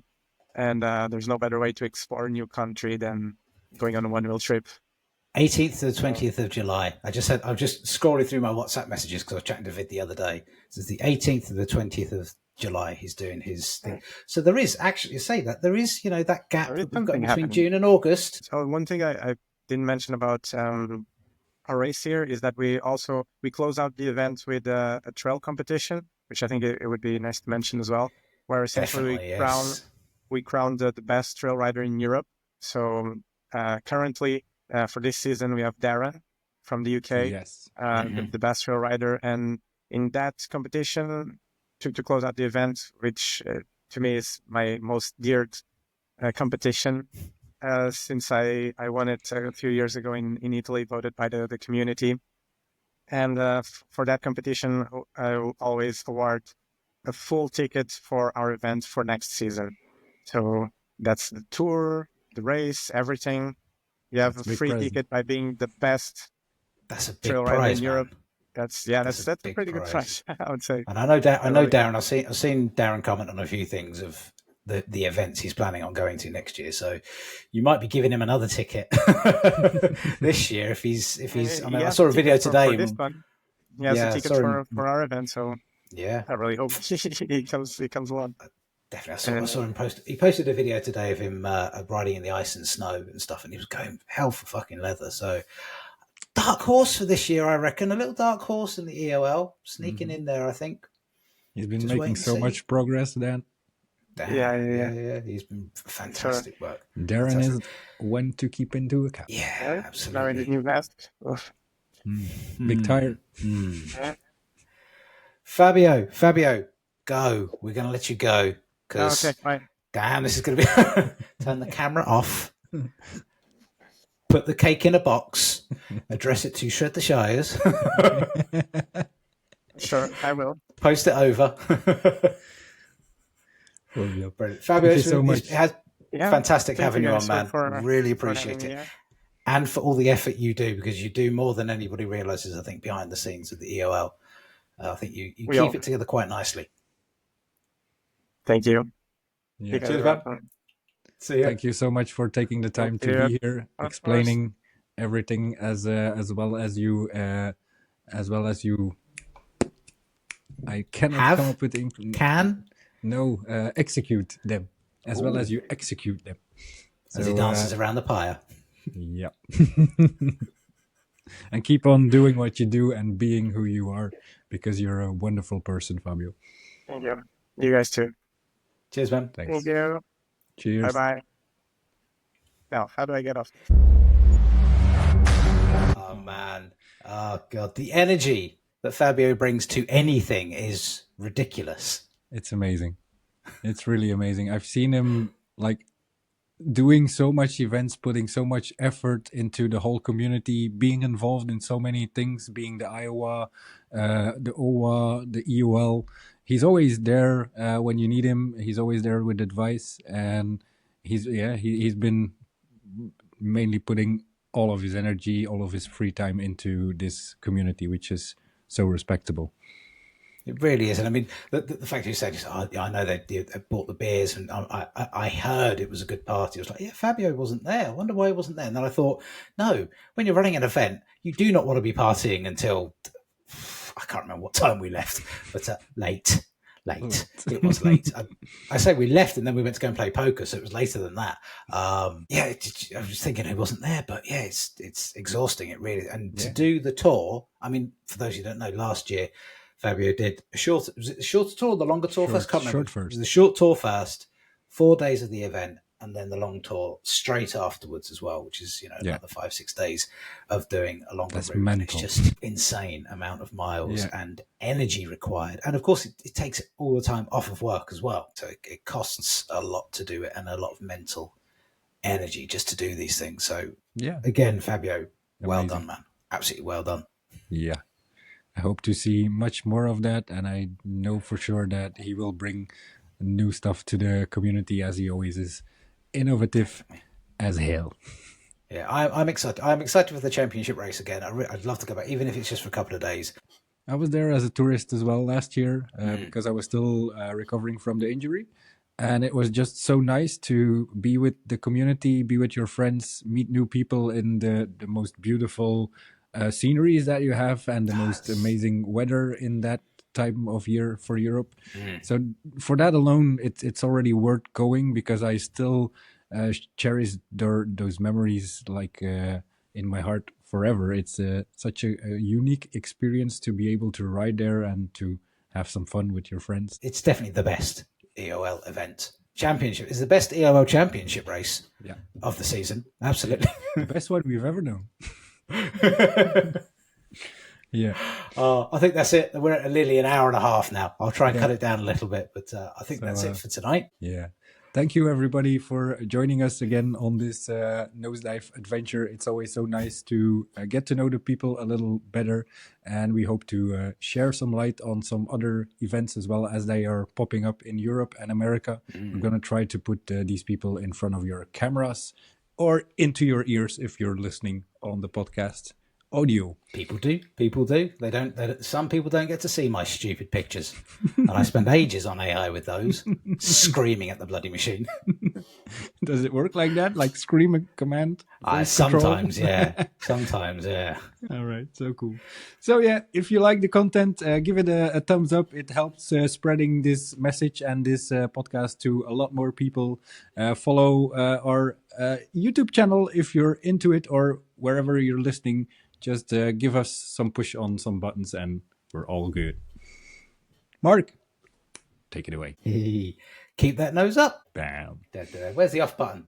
And there's no better way to explore a new country than going on a one-wheel trip. 18th to the 20th of July. I'm just scrolling through my WhatsApp messages because I was chatting to Vid the other day. So it's the 18th to the 20th of July. He's doing his thing. So there is actually, you say that, there is, that gap that we've got between June and August. So one thing I didn't mention about our race here is that we close out the event with a trail competition, which I think it would be nice to mention as well, where essentially we crown the best trail rider in Europe. So currently, for this season, we have Darren from the UK, the best trail rider. And in that competition, to close out the event, which to me is my most dear competition, since I won it a few years ago in Italy, voted by the community. And for that competition, I will always award a full ticket for our event for next season. So that's the tour, the race, everything. You have a free ticket by being the best trail rider in Europe. That's a pretty good price, I would say. And I know Darren. I've seen Darren comment on a few things of the events he's planning on going to next year. So you might be giving him another ticket this year if he's. I mean, I saw a video today. For this one. He has a ticket for our event, so yeah, I really hope he comes along. Definitely, I saw him post. He posted a video today of him riding in the ice and snow and stuff, and he was going hell for fucking leather. So, dark horse for this year, I reckon. A little dark horse in the EOL, sneaking in there. I think he's been making so much progress. Dan. Yeah. He's been fantastic work. Darren is one to keep into account. Yeah, absolutely. Now in the new mask. Big tire. Fabio, go. We're going to let you go. Okay, fine. Damn, this is going to be... Turn the camera off. Put the cake in a box. Address it to Shred the Shires. Sure, I will. Post it over. Brilliant. Fabio, thank you so much. Fantastic having you on, man. Really appreciate it. And for all the effort you do, because you do more than anybody realizes, I think, behind the scenes of the EOL. I think you keep it together quite nicely. Thank you. Yeah. Cheers, man. See you. Thank you so much for taking the time to be here, explaining everything as well as you. I cannot come up with execute them as well as you execute them. As he dances around the pyre. Yep. And keep on doing what you do and being who you are, because you're a wonderful person, Fabio. Thank you. You guys too. Cheers, man. Thanks. Thank you. Cheers. Bye-bye. Now, how do I get off? Oh, man. Oh, God. The energy that Fabio brings to anything is ridiculous. It's amazing. It's really amazing. I've seen him, doing so much events, putting so much effort into the whole community, being involved in so many things, being the Iowa, the OWA, the EOL. He's always there when you need him. He's always there with advice, and he's been mainly putting all of his energy, all of his free time into this community, which is so respectable. It really is. And I mean, the fact you said, I know they bought the beers, and I heard it was a good party. I was like, yeah, Fabio wasn't there. I wonder why he wasn't there. And then I thought, no, when you're running an event, you do not want to be partying until, I can't remember what time we left, but late. It was late. I say we left and then we went to go and play poker, so it was later than that. I was thinking who wasn't there, but yeah, it's exhausting. It really is. And to do the tour, I mean, for those who don't know, last year Fabio did a short. Was it the shorter tour or the longer tour first? Can't remember. Short first. It was the short tour first, 4 days of the event, and then the long tour straight afterwards as well, which is another 5-6 days of doing a longer route. Mental. It's just insane amount of miles and energy required, and of course it takes all the time off of work as well. So it costs a lot to do it, and a lot of mental energy just to do these things. So again, Fabio, well done, man. Absolutely well done. Yeah. I hope to see much more of that, and I know for sure that he will bring new stuff to the community, as he always is. Innovative as hell. Yeah, I'm excited. I'm excited for the championship race again. I'd love to go back, even if it's just for a couple of days. I was there as a tourist as well last year because I was still recovering from the injury. And it was just so nice to be with the community, be with your friends, meet new people in the most beautiful sceneries that you have, and the most amazing weather in that time of year for Europe. So for that alone, it's already worth going, because I still cherish those memories like in my heart forever. It's such a unique experience to be able to ride there and to have some fun with your friends. It's definitely the best EOL event. Championship is the best EOL championship race of the season. Absolutely. The best one we've ever known. I think that's it. We're at nearly an hour and a half now. I'll try and cut it down a little bit, but I think that's it for tonight. Thank you everybody for joining us again on this Nosedive adventure. It's always so nice to get to know the people a little better, and we hope to share some light on some other events as well, as they are popping up in Europe and America. We're going to try to put these people in front of your cameras or into your ears if you're listening on the podcast audio. People do. They don't. Some people don't get to see my stupid pictures, and I spend ages on AI with those, screaming at the bloody machine. Does it work like that? Like scream a command? Sometimes, Sometimes, yeah. All right, so cool. So if you like the content, give it a thumbs up. It helps spreading this message and this podcast to a lot more people. Follow our YouTube channel if you're into it, or wherever you're listening. Just give us some push on some buttons and we're all good. Mark, take it away. Keep that nose up. Bam. Where's the off button?